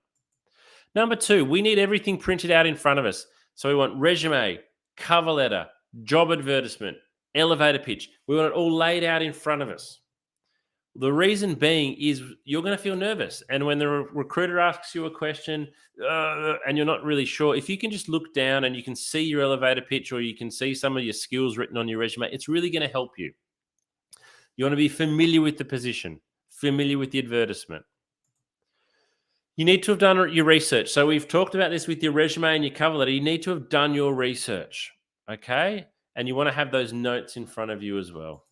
Number 2, we need everything printed out in front of us. So we want resume, cover letter, job advertisement, elevator pitch. We want it all laid out in front of us. The reason being is you're going to feel nervous. And when the recruiter asks you a question and you're not really sure, if you can just look down and you can see your elevator pitch, or you can see some of your skills written on your resume, it's really going to help you. You want to be familiar with the position, familiar with the advertisement. You need to have done your research. So we've talked about this with your resume and your cover letter. You need to have done your research, okay? And you want to have those notes in front of you as well.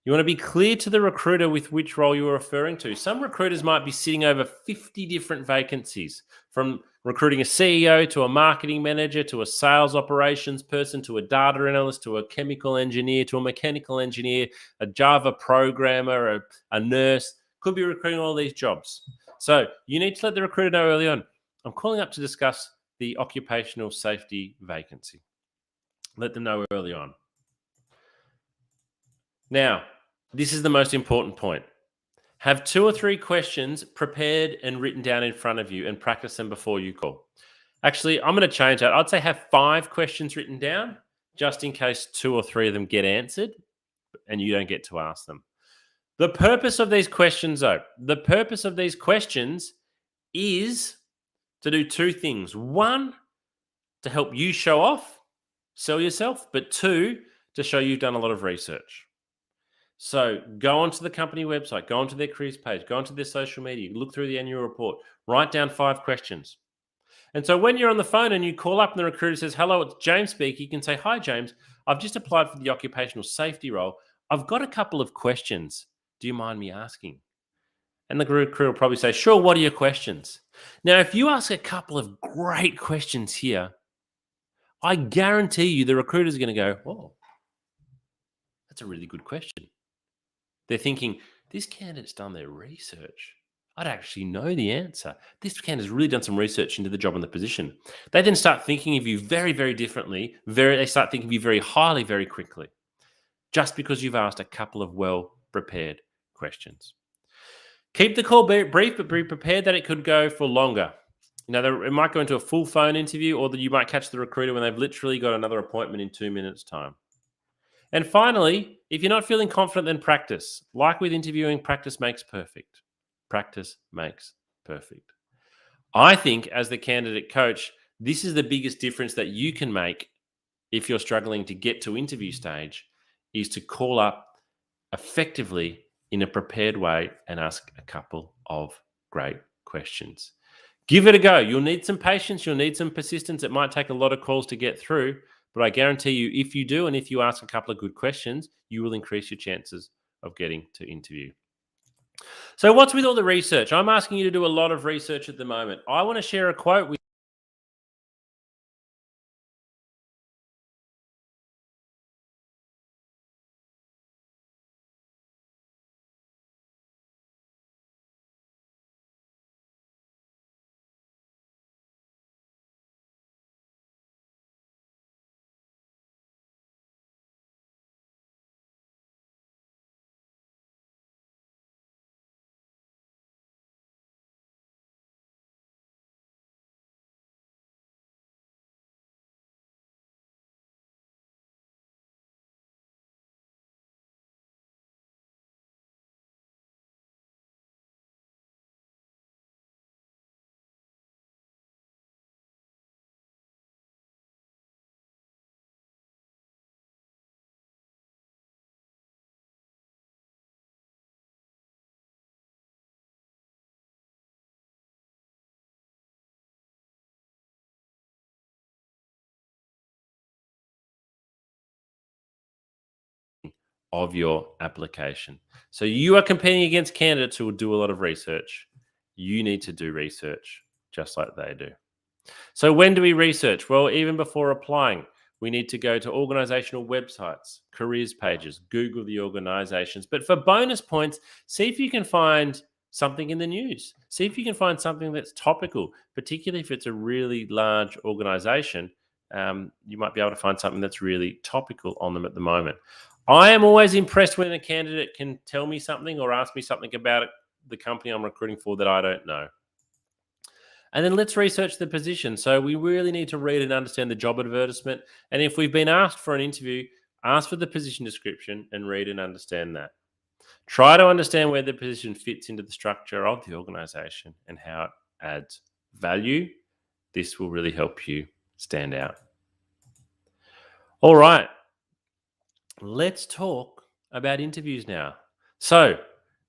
You want to be clear to the recruiter with which role you're referring to. Some recruiters might be sitting over 50 different vacancies, from recruiting a CEO to a marketing manager to a sales operations person to a data analyst to a chemical engineer to a mechanical engineer, a Java programmer, a nurse. Could be recruiting all these jobs. So you need to let the recruiter know early on, I'm calling up to discuss the occupational safety vacancy. Let them know early on. Now, this is the most important point. Have 2 or 3 questions prepared and written down in front of you and practice them before you call. Actually, I'm going to change that. I'd say have 5 questions written down, just in case 2 or 3 of them get answered and you don't get to ask them. The purpose of these questions, though, is to do 2 things. 1, to help you show off, sell yourself, but 2, to show you've done a lot of research. So go onto the company website, go onto their careers page, go onto their social media, look through the annual report, write down 5 questions. And so when you're on the phone and you call up and the recruiter says, hello, it's James speaking, you can say, hi, James, I've just applied for the occupational safety role. I've got a couple of questions. Do you mind me asking? And the recruiter will probably say, sure, what are your questions? Now, if you ask a couple of great questions here, I guarantee you the recruiter is going to go, oh, that's a really good question. They're thinking, this candidate's done their research. I'd actually know the answer. This candidate's really done some research into the job and the position. They then start thinking of you very, very differently. They start thinking of you very highly, very quickly, just because you've asked a couple of well prepared questions. Keep the call brief, but be prepared that it could go for longer. It might go into a full phone interview, or that you might catch the recruiter when they've literally got another appointment in 2 minutes' time. And finally, if you're not feeling confident, then practice. Like with interviewing, practice makes perfect. Practice makes perfect. I think, as the candidate coach, this is the biggest difference that you can make if you're struggling to get to interview stage, is to call up effectively in a prepared way and ask a couple of great questions. Give it a go. You'll need some patience. You'll need some persistence. It might take a lot of calls to get through, but I guarantee you, if you do, and if you ask a couple of good questions, you will increase your chances of getting to interview. So, what's with all the research? I'm asking you to do a lot of research at the moment. I want to share a quote with of your application. So, you are competing against candidates who will do a lot of research. You need to do research just like they do. So, when do we research? Well, even before applying, we need to go to organizational websites, careers pages, Google the organizations. But for bonus points, see if you can find something in the news. See if you can find something that's topical, particularly if it's a really large organization. You might be able to find something that's really topical on them at the moment. I am always impressed when a candidate can tell me something or ask me something about the company I'm recruiting for that I don't know. And then let's research the position. So we really need to read and understand the job advertisement. And if we've been asked for an interview, ask for the position description and read and understand that. Try to understand where the position fits into the structure of the organization and how it adds value. This will really help you stand out. All right. Let's talk about interviews now. So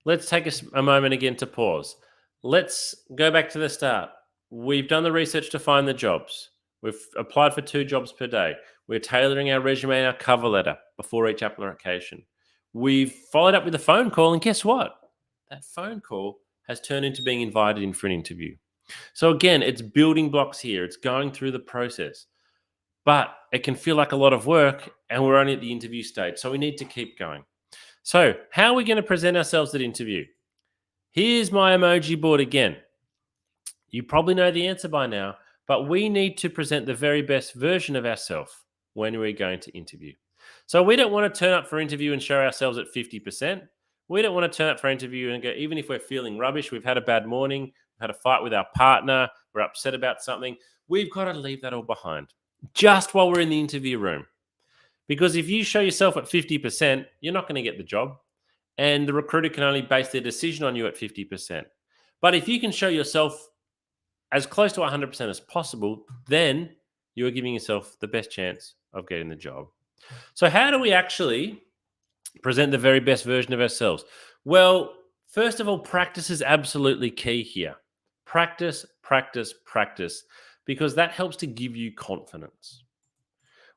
let's take a moment again to pause. Let's go back to the start. We've done the research to find the jobs. We've applied for 2 jobs per day. We're tailoring our resume and our cover letter before each application. We've followed up with a phone call, and guess what? That phone call has turned into being invited in for an interview. So again, it's building blocks here. It's going through the process, but it can feel like a lot of work, and we're only at the interview stage. So we need to keep going. So how are we going to present ourselves at interview? Here's my emoji board again. You probably know the answer by now, but we need to present the very best version of ourselves when we're going to interview. So we don't want to turn up for interview and show ourselves at 50%. We don't want to turn up for interview and go, even if we're feeling rubbish, we've had a bad morning, we've had a fight with our partner, we're upset about something, we've got to leave that all behind just while we're in the interview room. Because if you show yourself at 50%, you're not going to get the job. And the recruiter can only base their decision on you at 50%. But if you can show yourself as close to 100% as possible, then you are giving yourself the best chance of getting the job. So, how do we actually present the very best version of ourselves? Well, first of all, practice is absolutely key here. Practice, practice, practice, because that helps to give you confidence.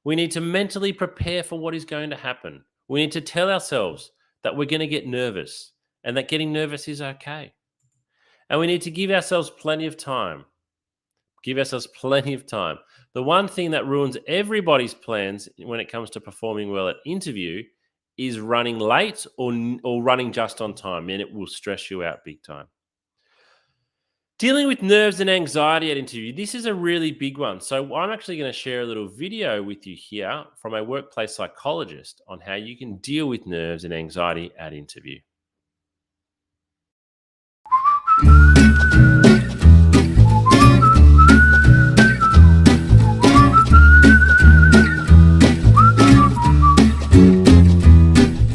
We need to mentally prepare for what is going to happen. We need to tell ourselves that we're going to get nervous and that getting nervous is okay. And we need to give ourselves plenty of time. Give ourselves plenty of time. The one thing that ruins everybody's plans when it comes to performing well at interview is running late or running just on time, and it will stress you out big time. Dealing with nerves and anxiety at interview. This is a really big one. So I'm actually going to share a little video with you here from a workplace psychologist on how you can deal with nerves and anxiety at interview.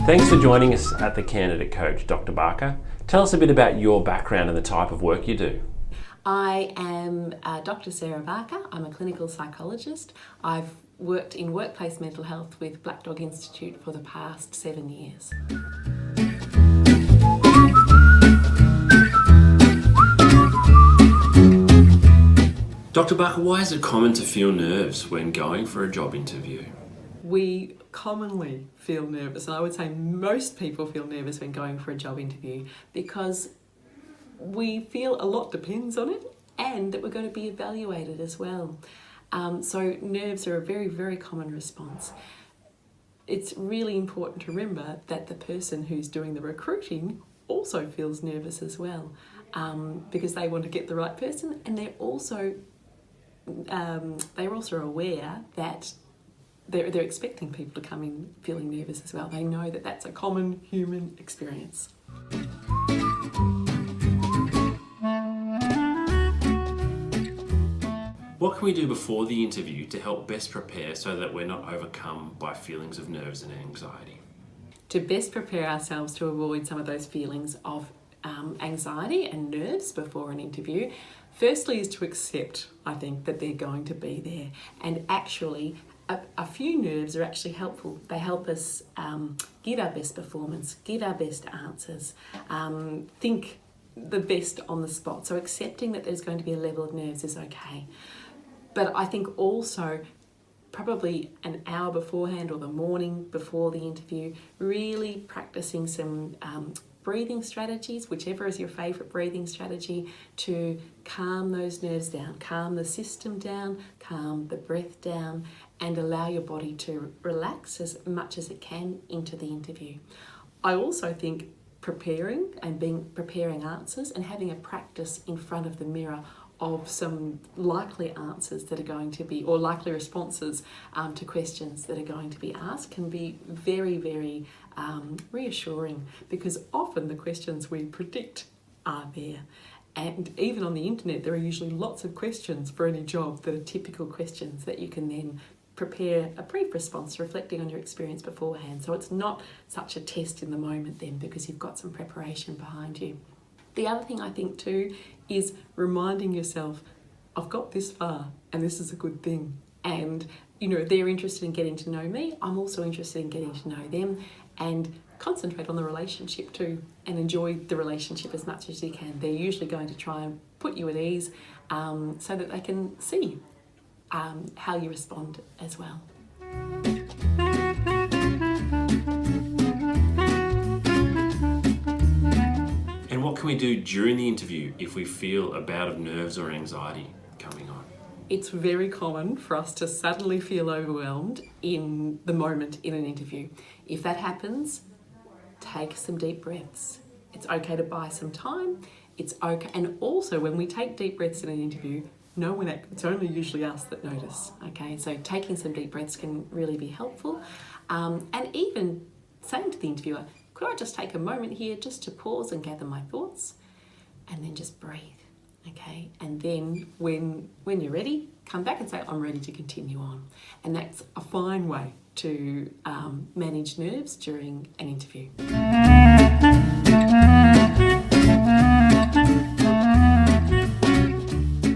Thanks for joining us at the Candidate Coach, Dr. Barker. Tell us a bit about your background and the type of work you do. I am Dr. Sarah Barker. I'm a clinical psychologist. I've worked in workplace mental health with Black Dog Institute for the past 7 years. Dr. Barker, why is it common to feel nerves when going for a job interview? We commonly feel nervous, and I would say most people feel nervous when going for a job interview because we feel a lot depends on it and that we're going to be evaluated as well. So nerves are a very, very common response. It's really important to remember that the person who's doing the recruiting also feels nervous as well, because they want to get the right person, and they're also aware that they're expecting people to come in feeling nervous as well. They know that that's a common human experience. What can we do before the interview to help best prepare so that we're not overcome by feelings of nerves and anxiety? To best prepare ourselves to avoid some of those feelings of anxiety and nerves before an interview, firstly is to accept, I think, that they're going to be there. And actually, a few nerves are actually helpful. They help us give our best performance, give our best answers, think the best on the spot. So accepting that there's going to be a level of nerves is okay. But I think also probably an hour beforehand or the morning before the interview, really practicing some breathing strategies, whichever is your favourite breathing strategy, to calm those nerves down, calm the system down, calm the breath down, and allow your body to relax as much as it can into the interview. I also think preparing answers and having a practice in front of the mirror of some likely answers that are going to be, or likely responses to questions that are going to be asked can be very, very reassuring, because often the questions we predict are there. And even on the internet, there are usually lots of questions for any job that are typical questions that you can then prepare a brief response reflecting on your experience beforehand. So it's not such a test in the moment then, because you've got some preparation behind you. The other thing I think too is reminding yourself, I've got this far and this is a good thing. And they're interested in getting to know me. I'm also interested in getting to know them, and concentrate on the relationship too and enjoy the relationship as much as you can. They're usually going to try and put you at ease so that they can see how you respond as well. And what can we do during the interview if we feel a bout of nerves or anxiety coming on? It's very common for us to suddenly feel overwhelmed in the moment in an interview. If that happens, take some deep breaths. It's okay to buy some time. It's okay. And also, when we take deep breaths in an interview, it's only usually us that notice. Okay, so taking some deep breaths can really be helpful. And even saying to the interviewer, could I just take a moment here just to pause and gather my thoughts, and then just breathe. Okay, and then when you're ready, come back and say, I'm ready to continue on. And that's a fine way to manage nerves during an interview.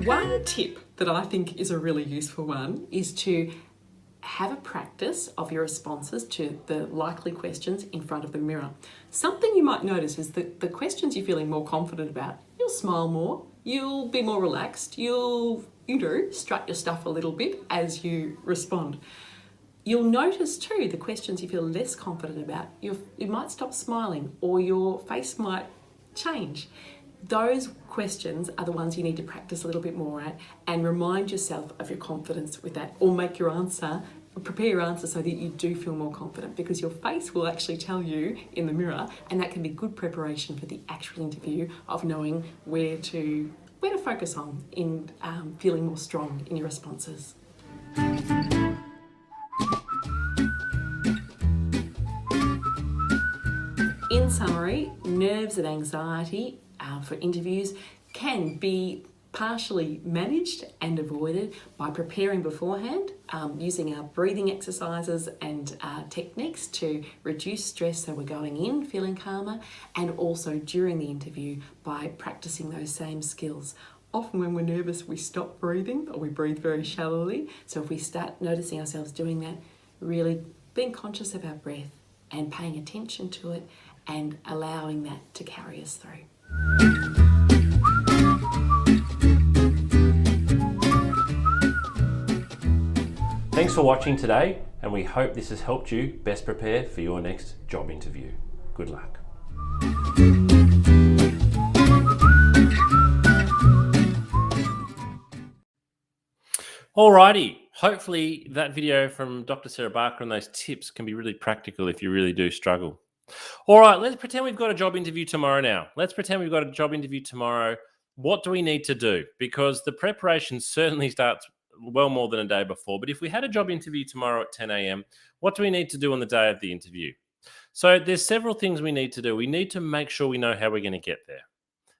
One tip that I think is a really useful one is to have a practice of your responses to the likely questions in front of the mirror. Something you might notice is that the questions you're feeling more confident about, you'll smile more, you'll be more relaxed, you'll, strut your stuff a little bit as you respond. You'll notice too, the questions you feel less confident about, you might stop smiling or your face might change. Those questions are the ones you need to practice a little bit more at, and remind yourself of your confidence with that, or prepare your answer so that you do feel more confident, because your face will actually tell you in the mirror, and that can be good preparation for the actual interview of knowing where to where to focus on in feeling more strong in your responses. In summary, nerves and anxiety for interviews can be partially managed and avoided by preparing beforehand, using our breathing exercises and techniques to reduce stress so we're going in feeling calmer, and also during the interview by practicing those same skills. Often when we're nervous, we stop breathing or we breathe very shallowly. So if we start noticing ourselves doing that, really being conscious of our breath and paying attention to it and allowing that to carry us through. Thanks for watching today, and we hope this has helped you best prepare for your next job interview. Good luck. Alrighty, hopefully that video from Dr. Sarah Barker and those tips can be really practical if you really do struggle. All right, let's pretend we've got a job interview tomorrow now. Let's pretend we've got a job interview tomorrow. What do we need to do? Because the preparation certainly starts well more than a day before. But if we had a job interview tomorrow at 10 a.m., what do we need to do on the day of the interview? So there's several things we need to do. We need to make sure we know how we're going to get there.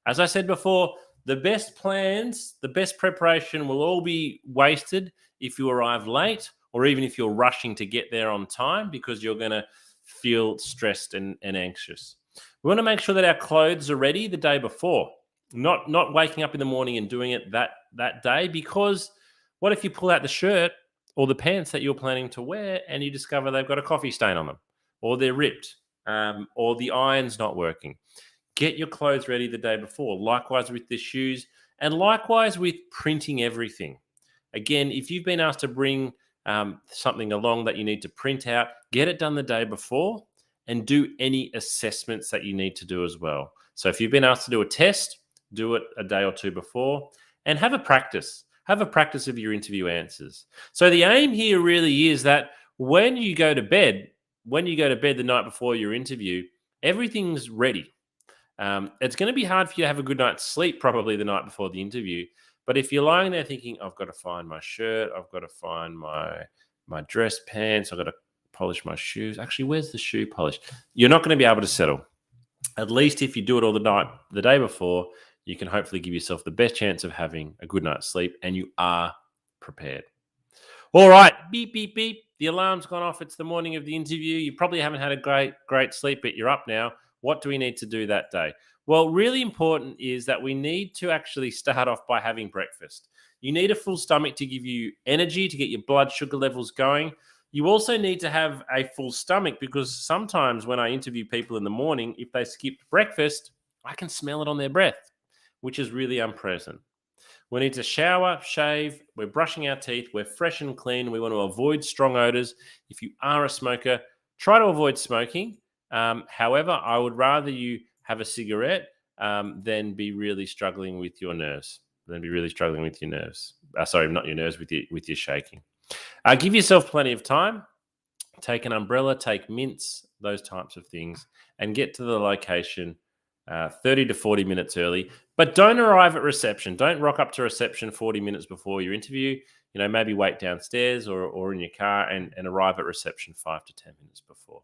As I said before, the best plans, the best preparation will all be wasted if you arrive late or even if you're rushing to get there on time because you're going to feel stressed and anxious. We want to make sure that our clothes are ready the day before, not waking up in the morning and doing it that day, because what if you pull out the shirt or the pants that you're planning to wear and you discover they've got a coffee stain on them or they're ripped or the iron's not working? Get your clothes ready the day before. Likewise with the shoes and likewise with printing everything. Again, if you've been asked to bring something along that you need to print out, get it done the day before and do any assessments that you need to do as well. So if you've been asked to do a test, do it a day or two before and have a practice. Have a practice of your interview answers. So the aim here really is that when you go to bed the night before your interview, everything's ready. It's going to be hard for you to have a good night's sleep probably the night before the interview. But if you're lying there thinking, I've got to find my shirt, I've got to find my dress pants, I've got to polish my shoes. Actually, where's the shoe polish? You're not going to be able to settle. At least if you do it all the day before, you can hopefully give yourself the best chance of having a good night's sleep and you are prepared. All right, beep, beep, beep. The alarm's gone off. It's the morning of the interview. You probably haven't had a great sleep, but you're up now. What do we need to do that day? Well, really important is that we need to actually start off by having breakfast. You need a full stomach to give you energy, to get your blood sugar levels going. You also need to have a full stomach because sometimes when I interview people in the morning, if they skipped breakfast, I can smell it on their breath, which is really unpleasant. We need to shower, shave, we're brushing our teeth, we're fresh and clean. We want to avoid strong odors. If you are a smoker, try to avoid smoking. However, I would rather you have a cigarette than be really struggling with your nerves. Sorry, not your nerves, with your shaking. Give yourself plenty of time. Take an umbrella, take mints, those types of things, and get to the location 30 to 40 minutes early. But don't arrive at reception. Don't rock up to reception 40 minutes before your interview. Maybe wait downstairs or in your car and arrive at reception 5 to 10 minutes before.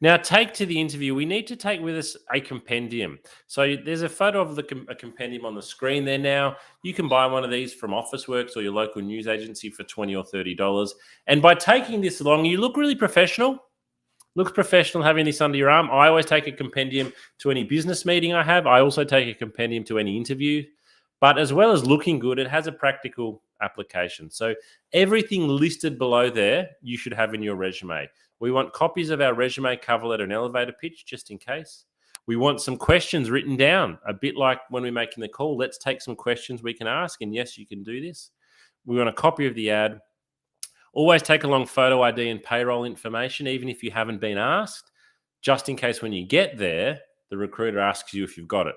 Now, take to the interview. We need to take with us a compendium. So there's a photo of a compendium on the screen there now. You can buy one of these from Officeworks or your local news agency for $20 or $30. And by taking this along, you look really professional. Looks professional having this under your arm. I always take a compendium to any business meeting I have. I also take a compendium to any interview. But as well as looking good, it has a practical application. So everything listed below there, you should have in your resume. We want copies of our resume, cover letter, and elevator pitch, just in case. We want some questions written down, a bit like when we're making the call. Let's take some questions we can ask, and yes, you can do this. We want a copy of the ad. Always take along photo ID and payroll information, even if you haven't been asked, just in case when you get there, the recruiter asks you if you've got it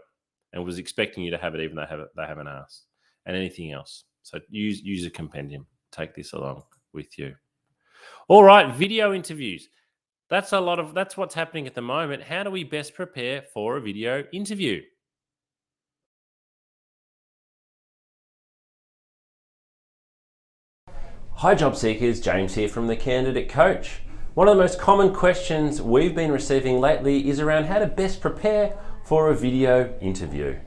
and was expecting you to have it, even though they haven't asked, and anything else. So use a compendium. Take this along with you. All right, video interviews. That's what's happening at the moment. How do we best prepare for a video interview? Hi job seekers, James here from the Candidate Coach. One of the most common questions we've been receiving lately is around how to best prepare for a video interview.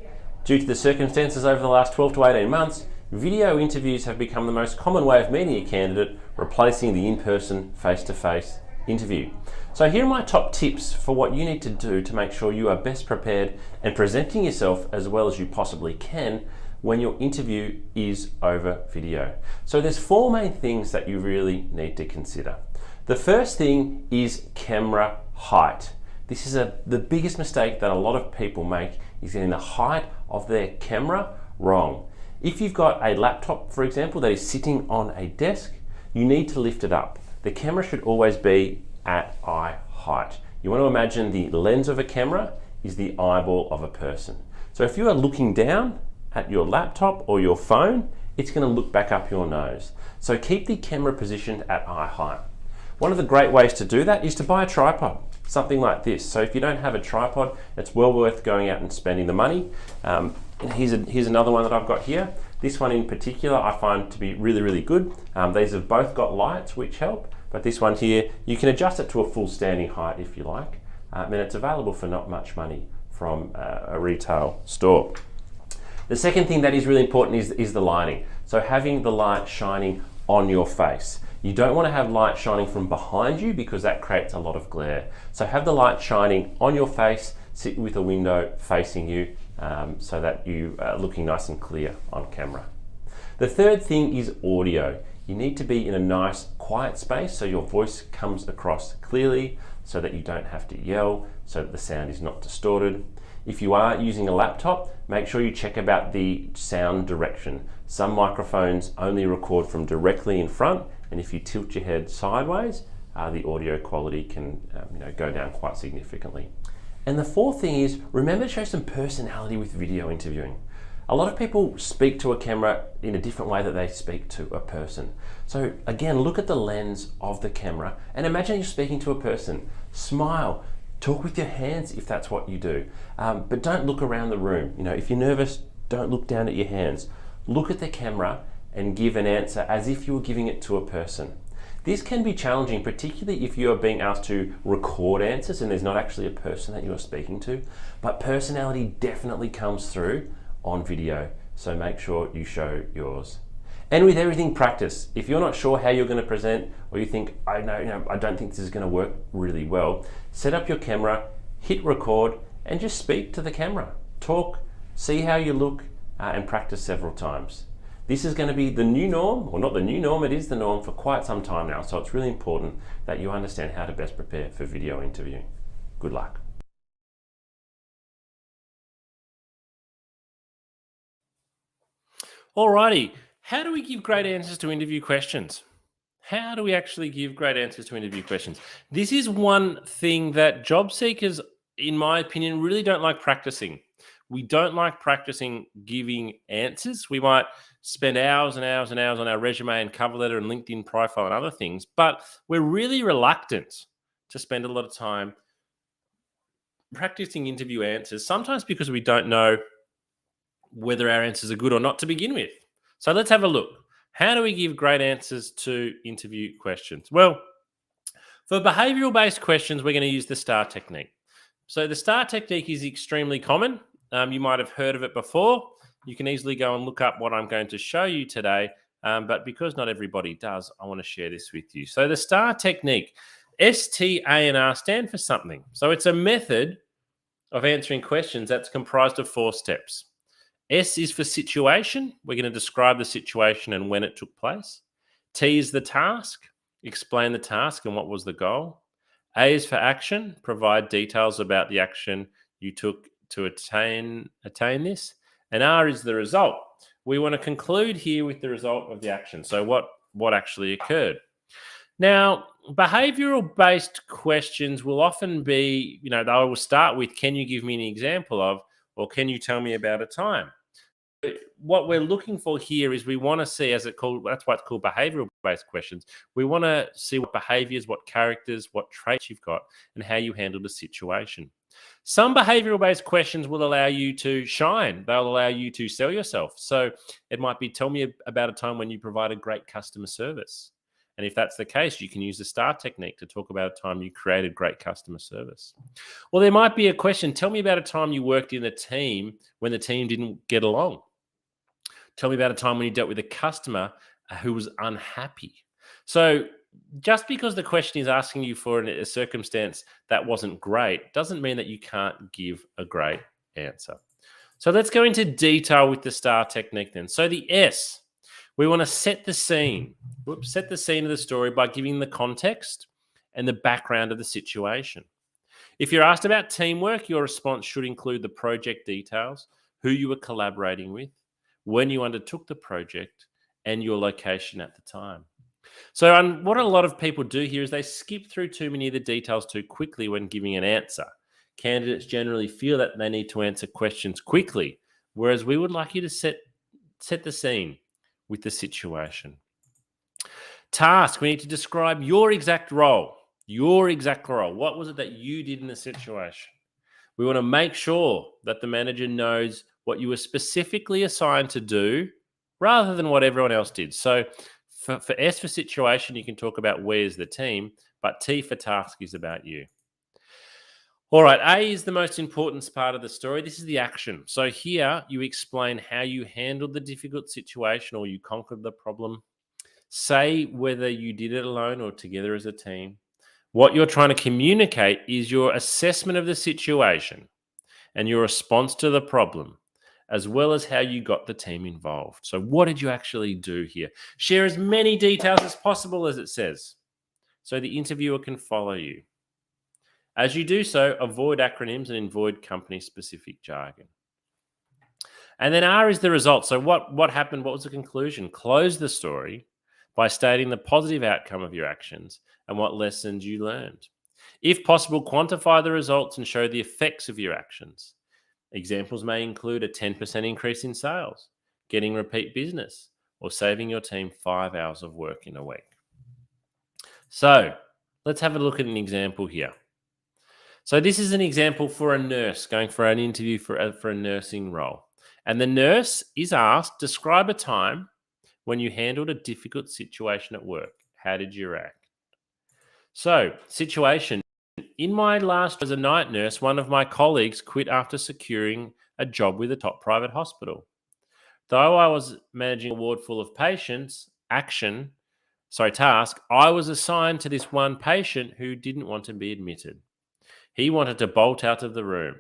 Due to the circumstances over the last 12 to 18 months, video interviews have become the most common way of meeting a candidate, replacing the in-person, face-to-face interview. So here are my top tips for what you need to do to make sure you are best prepared and presenting yourself as well as you possibly can when your interview is over video. So there's four main things that you really need to consider. The first thing is camera height. This is the biggest mistake that a lot of people make, is getting the height of their camera wrong. If you've got a laptop, for example, that is sitting on a desk, you need to lift it up. The camera should always be at eye height. You want to imagine the lens of a camera is the eyeball of a person. So if you are looking down at your laptop or your phone, it's going to look back up your nose. So keep the camera positioned at eye height. One of the great ways to do that is to buy a tripod, something like this. So if you don't have a tripod, it's well worth going out and spending the money. Here's another one that I've got here. This one in particular I find to be really, really good. These have both got lights which help, but this one here, you can adjust it to a full standing height if you like. And it's available for not much money from a retail store. The second thing that is really important is the lighting. So having the light shining on your face. You don't want to have light shining from behind you because that creates a lot of glare. So have the light shining on your face, sit with a window facing you so that you are looking nice and clear on camera. The third thing is audio. You need to be in a nice quiet space so your voice comes across clearly, so that you don't have to yell, so that the sound is not distorted. If you are using a laptop, make sure you check about the sound direction. Some microphones only record from directly in front, and if you tilt your head sideways, the audio quality can go down quite significantly. And the fourth thing is, remember to show some personality with video interviewing. A lot of people speak to a camera in a different way that they speak to a person. So again, look at the lens of the camera and imagine you're speaking to a person. Smile. Talk with your hands if that's what you do, but don't look around the room. If you're nervous, don't look down at your hands. Look at the camera and give an answer as if you were giving it to a person. This can be challenging, particularly if you are being asked to record answers and there's not actually a person that you are speaking to, but personality definitely comes through on video, so make sure you show yours. And with everything, practice. If you're not sure how you're going to present, or you think, I don't think this is going to work really well, set up your camera, hit record, and just speak to the camera. Talk, see how you look, and practice several times. This is going to be the new norm, or not the new norm, it is the norm for quite some time now, so it's really important that you understand how to best prepare for video interviewing. Good luck. Alrighty. How do we give great answers to interview questions? How do we actually give great answers to interview questions? This is one thing that job seekers, in my opinion, really don't like practicing. We don't like practicing giving answers. We might spend hours and hours and hours on our resume and cover letter and LinkedIn profile and other things, but we're really reluctant to spend a lot of time practicing interview answers, sometimes because we don't know whether our answers are good or not to begin with. So let's have a look. How do we give great answers to interview questions? Well, for behavioral-based questions, we're going to use the STAR technique. So the STAR technique is extremely common. You might have heard of it before. You can easily go and look up what I'm going to show you today. But because not everybody does, I want to share this with you. So the STAR technique, STAR stand for something. So it's a method of answering questions that's comprised of 4 steps. S is for situation. We're going to describe the situation and when it took place. T is the task. Explain the task and what was the goal. A is for action. Provide details about the action you took to attain this. And R is the result. We want to conclude here with the result of the action. So what actually occurred? Now, behavioral-based questions will often be, they will start with, can you give me an example of, or can you tell me about a time? What we're looking for here is we want to see, that's why it's called behavioral-based questions. We want to see what behaviors, what characters, what traits you've got, and how you handle the situation. Some behavioral-based questions will allow you to shine. They'll allow you to sell yourself. So it might be, tell me about a time when you provided great customer service. And if that's the case, you can use the STAR technique to talk about a time you created great customer service. Or there might be a question, tell me about a time you worked in a team when the team didn't get along. Tell me about a time when you dealt with a customer who was unhappy. So just because the question is asking you for a circumstance that wasn't great doesn't mean that you can't give a great answer. So let's go into detail with the STAR technique then. So the S, we want to set the scene. Set the scene of the story by giving the context and the background of the situation. If you're asked about teamwork, your response should include the project details, who you were collaborating with, when you undertook the project, and your location at the time. So what a lot of people do here is they skip through too many of the details too quickly when giving an answer. Candidates generally feel that they need to answer questions quickly, whereas we would like you to set the scene with the situation. Task, we need to describe your exact role. Your exact role. What was it that you did in the situation? We want to make sure that the manager knows what you were specifically assigned to do rather than what everyone else did. So for S for situation, you can talk about where's the team, but T for task is about you. All right, A is the most important part of the story. This is the action. So here you explain how you handled the difficult situation or you conquered the problem. Say whether you did it alone or together as a team. What you're trying to communicate is your assessment of the situation and your response to the problem, as well as how you got the team involved. So what did you actually do here? Share as many details as possible, as it says, so the interviewer can follow you. As you do so, avoid acronyms and avoid company-specific jargon. And then R is the result. So what happened? What was the conclusion? Close the story by stating the positive outcome of your actions and what lessons you learned. If possible, quantify the results and show the effects of your actions. Examples may include a 10% increase in sales, getting repeat business, or saving your team 5 hours of work in a week. So let's have a look at an example here. So this is an example for a nurse going for an interview for a nursing role. And the nurse is asked, describe a time when you handled a difficult situation at work. How did you react? So, situation. In my last as a night nurse, one of my colleagues quit after securing a job with a top private hospital. Though I was managing a ward full of patients, task, I was assigned to this one patient who didn't want to be admitted. He wanted to bolt out of the room.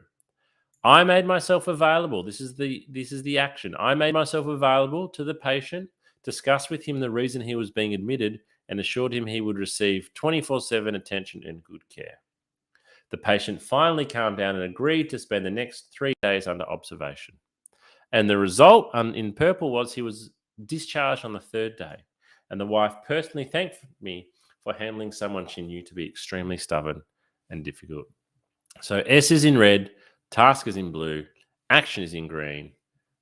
I made myself available. This is the action. I made myself available to the patient, discussed with him the reason he was being admitted, and assured him he would receive 24/7 attention and good care. The patient finally calmed down and agreed to spend the next 3 days under observation. And the result in purple was he was discharged on the 3rd day. And the wife personally thanked me for handling someone she knew to be extremely stubborn and difficult. So S is in red, task is in blue, action is in green,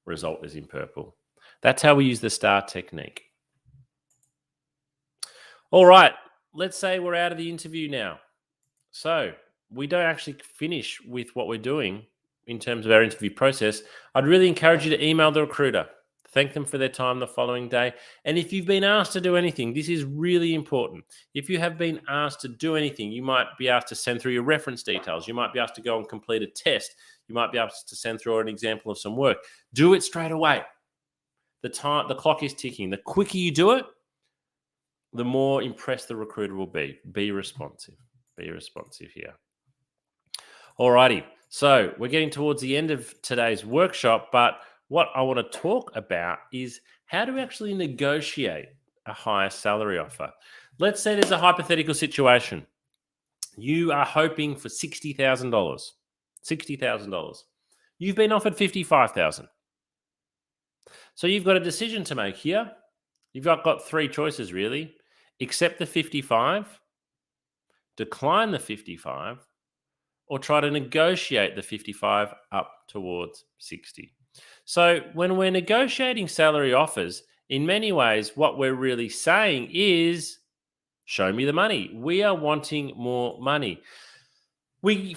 result is in purple. That's how we use the STAR technique. All right, let's say we're out of the interview now. So we don't actually finish with what we're doing in terms of our interview process. I'd really encourage you to email the recruiter, thank them for their time the following day. And if you've been asked to do anything, this is really important. If you have been asked to do anything, you might be asked to send through your reference details. You might be asked to go and complete a test. You might be asked to send through an example of some work. Do it straight away. The clock is ticking. The quicker you do it, the more impressed the recruiter will be. Be responsive. Be responsive here. Alrighty, so we're getting towards the end of today's workshop, but what I want to talk about is how to actually negotiate a higher salary offer. Let's say there's a hypothetical situation. You are hoping for $60,000. $60,000. You've been offered $55,000. So you've got a decision to make here. You've got 3 choices really. Accept the 55, decline the 55, or try to negotiate the 55 up towards 60. So when we're negotiating salary offers, in many ways, what we're really saying is, show me the money. We are wanting more money. We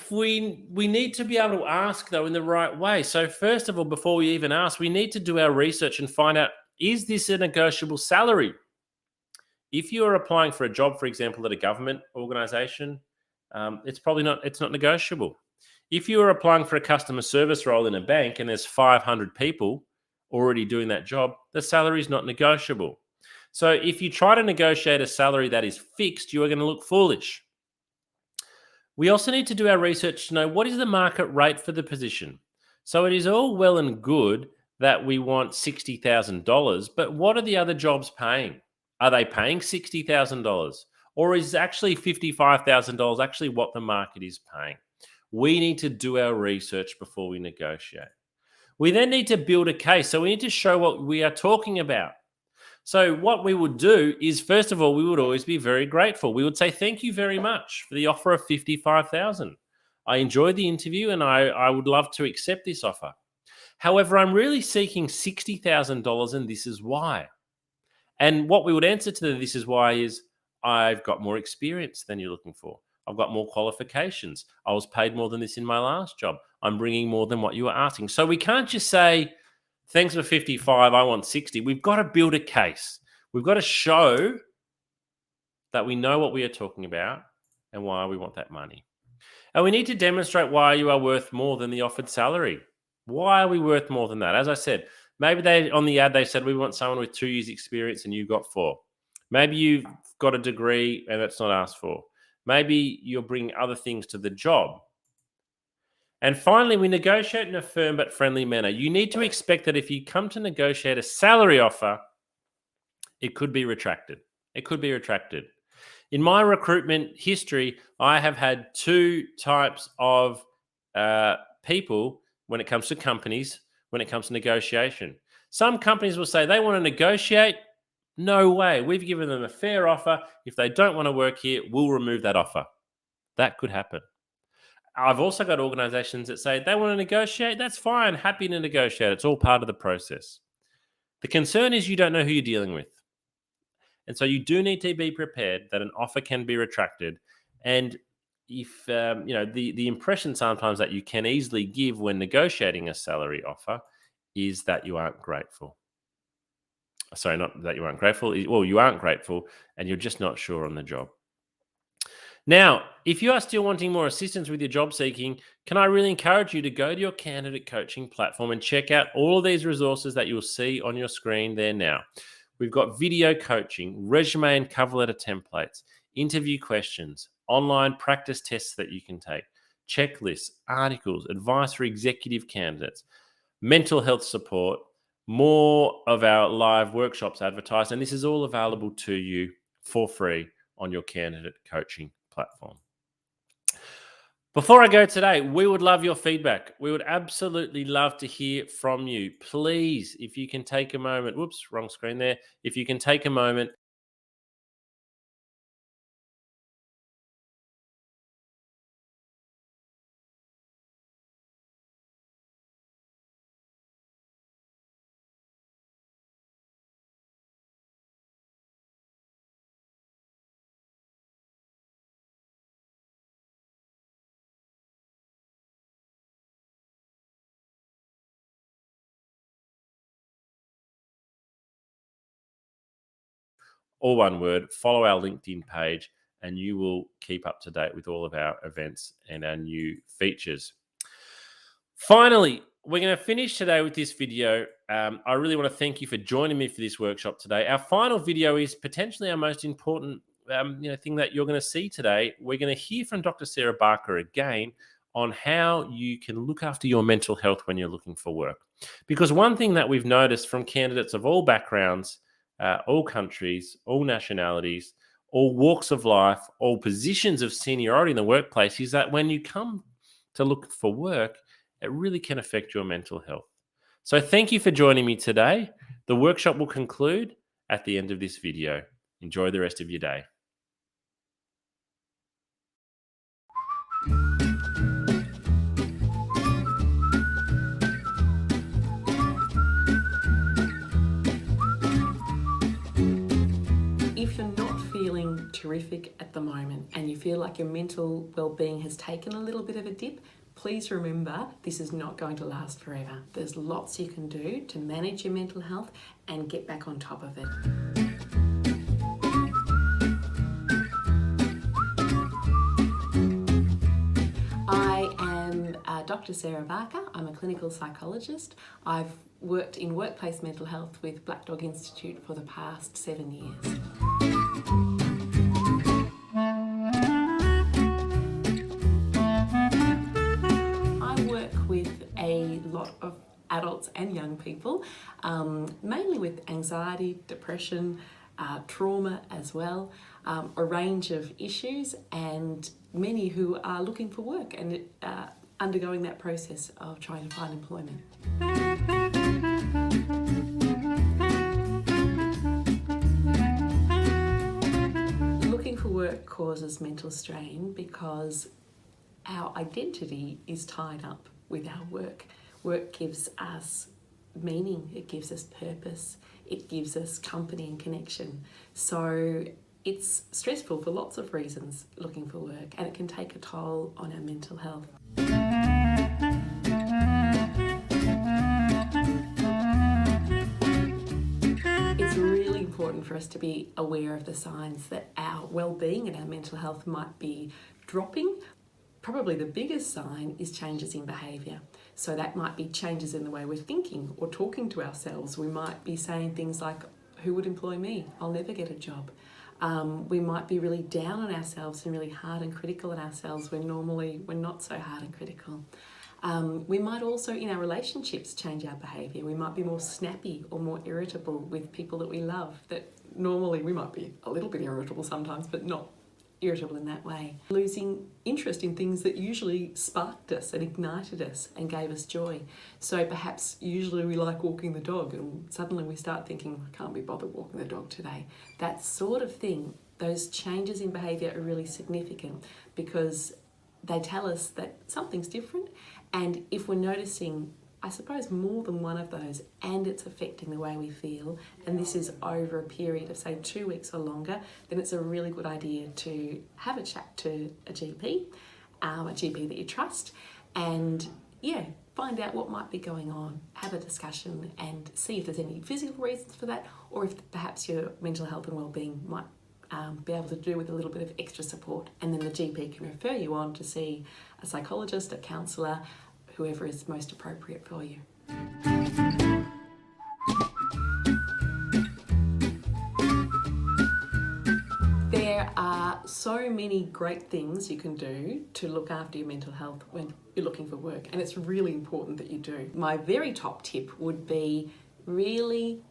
need to be able to ask, though, in the right way. So first of all, before we even ask, we need to do our research and find out, is this a negotiable salary? If you are applying for a job, for example, at a government organization, it's not negotiable. If you are applying for a customer service role in a bank and there's 500 people already doing that job, the salary is not negotiable. So if you try to negotiate a salary that is fixed, you are going to look foolish. We also need to do our research to know what is the market rate for the position. So it is all well and good that we want $60,000, but what are the other jobs paying? Are they paying $60,000? Or is actually $55,000 actually what the market is paying? We need to do our research before we negotiate. We then need to build a case. So we need to show what we are talking about. So what we would do is, first of all, we would always be very grateful. We would say, thank you very much for the offer of $55,000. I enjoyed the interview and I would love to accept this offer. However, I'm really seeking $60,000 and this is why. And what we would answer to the this is why is, I've got more experience than you're looking for. I've got more qualifications. I was paid more than this in my last job. I'm bringing more than what you were asking. So we can't just say, thanks for 55, I want 60. We've got to build a case. We've got to show that we know what we are talking about and why we want that money. And we need to demonstrate why you are worth more than the offered salary. Why are we worth more than that? As I said, maybe on the ad they said we want someone with 2 years experience and you got 4. Maybe you've got a degree and that's not asked for. Maybe you're bringing other things to the job. And finally, we negotiate in a firm but friendly manner. You need to expect that if you come to negotiate a salary offer, it could be retracted. It could be retracted. In my recruitment history, I have had 2 types of people when it comes to companies, when it comes to negotiation. Some companies will say they want to negotiate. No way. We've given them a fair offer. If they don't want to work here, we'll remove that offer. That could happen. I've also got organizations that say they want to negotiate. That's fine. Happy to negotiate. It's all part of the process. The concern is you don't know who you're dealing with. And so you do need to be prepared that an offer can be retracted. And if, the impression sometimes that you can easily give when negotiating a salary offer is that you aren't grateful. Sorry, not that you aren't grateful. Well, you aren't grateful and you're just not sure on the job. Now, if you are still wanting more assistance with your job seeking, can I really encourage you to go to your candidate coaching platform and check out all of these resources that you'll see on your screen there now. We've got video coaching, resume and cover letter templates, interview questions, online practice tests that you can take, checklists, articles, advice for executive candidates, mental health support, more of our live workshops advertised, and this is all available to you for free on your candidate coaching platform. Before I go today, we would love your feedback. We would absolutely love to hear from you. Please, if you can take a moment, whoops, wrong screen there. If you can take a moment, all one word, follow our LinkedIn page and you will keep up to date with all of our events and our new features. Finally, we're going to finish today with this video. I really want to thank you for joining me for this workshop today. Our final video is potentially our most important thing that you're going to see today. We're going to hear from Dr. Sarah Barker again on how you can look after your mental health when you're looking for work. Because one thing that we've noticed from candidates of all backgrounds, all countries, all nationalities, all walks of life, all positions of seniority in the workplace is that when you come to look for work, it really can affect your mental health. So thank you for joining me today. The workshop will conclude at the end of this video. Enjoy the rest of your day. If you're not feeling terrific at the moment and you feel like your mental well-being has taken a little bit of a dip, please remember this is not going to last forever. There's lots you can do to manage your mental health and get back on top of it. I am Dr. Sarah Barker. I'm a clinical psychologist. I've worked in workplace mental health with Black Dog Institute for the past 7 years. I work with a lot of adults and young people, mainly with anxiety, depression, trauma as well, a range of issues, and many who are looking for work and undergoing that process of trying to find employment. Looking for work causes mental strain because our identity is tied up with our work. Work gives us meaning, it gives us purpose, it gives us company and connection. So it's stressful for lots of reasons looking for work, and it can take a toll on our mental health. It's really important for us to be aware of the signs that our well-being and our mental health might be dropping. Probably the biggest sign is changes in behaviour. So that might be changes in the way we're thinking or talking to ourselves. We might be saying things like, who would employ me? I'll never get a job. We might be really down on ourselves and really hard and critical on ourselves when normally we're not so hard and critical. We might also, in our relationships, change our behaviour. We might be more snappy or more irritable with people that we love, that normally we might be a little bit irritable sometimes, but not irritable in that way. Losing interest in things that usually sparked us and ignited us and gave us joy. So perhaps usually we like walking the dog and suddenly we start thinking, I can't be bothered walking the dog today. That sort of thing, those changes in behaviour are really significant because they tell us that something's different, and if we're noticing, I suppose, more than one of those and it's affecting the way we feel, and this is over a period of say 2 weeks or longer, then it's a really good idea to have a chat to a GP that you trust, and find out what might be going on, have a discussion and see if there's any physical reasons for that, or if perhaps your mental health and well-being might be able to do with a little bit of extra support, and then the GP can refer you on to see a psychologist, a counsellor, whoever is most appropriate for you. There are so many great things you can do to look after your mental health when you're looking for work, and it's really important that you do. My very top tip would be really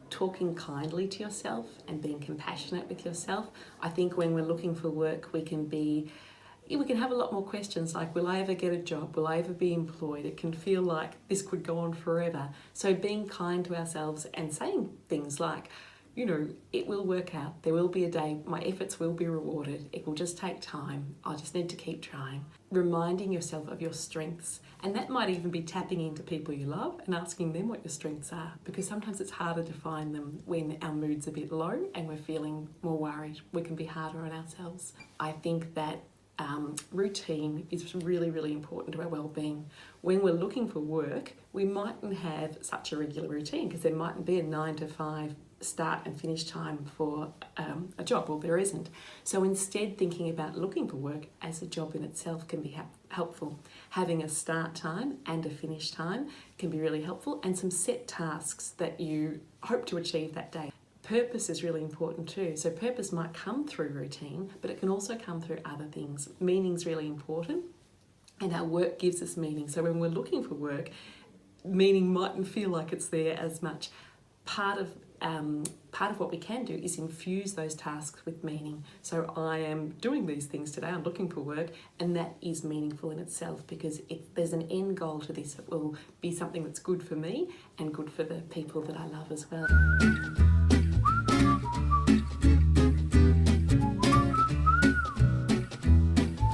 talking kindly to yourself and being compassionate with yourself. I think when we're looking for work, we can have a lot more questions like, will I ever get a job? Will I ever be employed? It can feel like this could go on forever. So being kind to ourselves and saying things like, it will work out. There will be a day, my efforts will be rewarded. It will just take time. I just need to keep trying. Reminding yourself of your strengths. And that might even be tapping into people you love and asking them what your strengths are, because sometimes it's harder to find them when our mood's a bit low and we're feeling more worried. We can be harder on ourselves. I think that routine is really, really important to our well-being. When we're looking for work, we mightn't have such a regular routine because there mightn't be a 9 to 5 start and finish time for a job, or there isn't. So instead, thinking about looking for work as a job in itself can be helpful. Having a start time and a finish time can be really helpful, and some set tasks that you hope to achieve that day. Purpose is really important too. So purpose might come through routine, but it can also come through other things. Meaning's really important, and our work gives us meaning. So when we're looking for work, meaning mightn't feel like it's there as much. Part of what we can do is infuse those tasks with meaning. So I am doing these things today, I'm looking for work, and that is meaningful in itself because there's an end goal to this. It will be something that's good for me and good for the people that I love as well.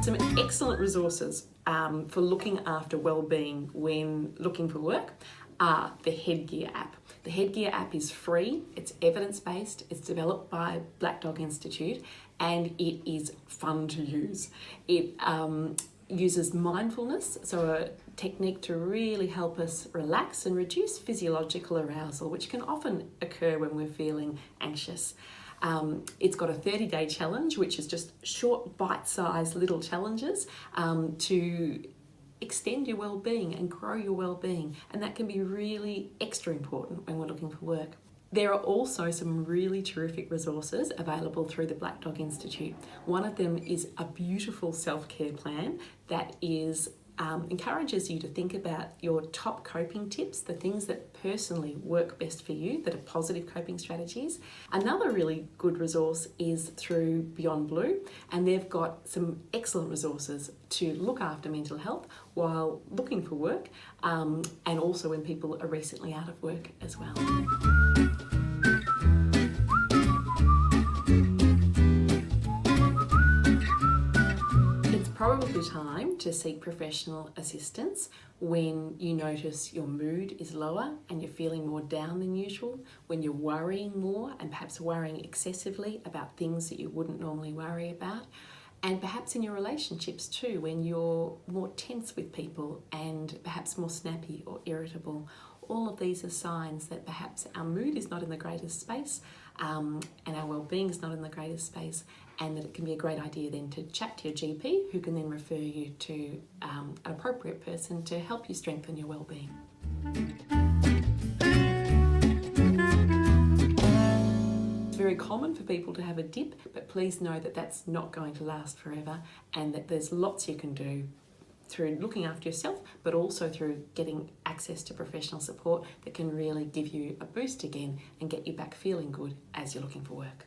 Some excellent resources for looking after well-being when looking for work are the Headgear app. The Headgear app is free, it's evidence-based, it's developed by Black Dog Institute, and it is fun to use. It uses mindfulness, so a technique to really help us relax and reduce physiological arousal, which can often occur when we're feeling anxious. It's got a 30-day challenge, which is just short, bite-sized little challenges to extend your well-being and grow your well-being, and that can be really extra important when we're looking for work. There are also some really terrific resources available through the Black Dog Institute. One of them is a beautiful self-care plan that encourages you to think about your top coping tips, the things that personally work best for you, that are positive coping strategies. Another really good resource is through Beyond Blue, and they've got some excellent resources to look after mental health while looking for work, and also when people are recently out of work as well. Probably time to seek professional assistance when you notice your mood is lower and you're feeling more down than usual, when you're worrying more and perhaps worrying excessively about things that you wouldn't normally worry about, and perhaps in your relationships too, when you're more tense with people and perhaps more snappy or irritable. All of these are signs that perhaps our mood is not in the greatest space, and our well-being is not in the greatest space, and that it can be a great idea then to chat to your GP, who can then refer you to an appropriate person to help you strengthen your well-being. It's very common for people to have a dip, but please know that that's not going to last forever, and that there's lots you can do through looking after yourself, but also through getting access to professional support that can really give you a boost again and get you back feeling good as you're looking for work.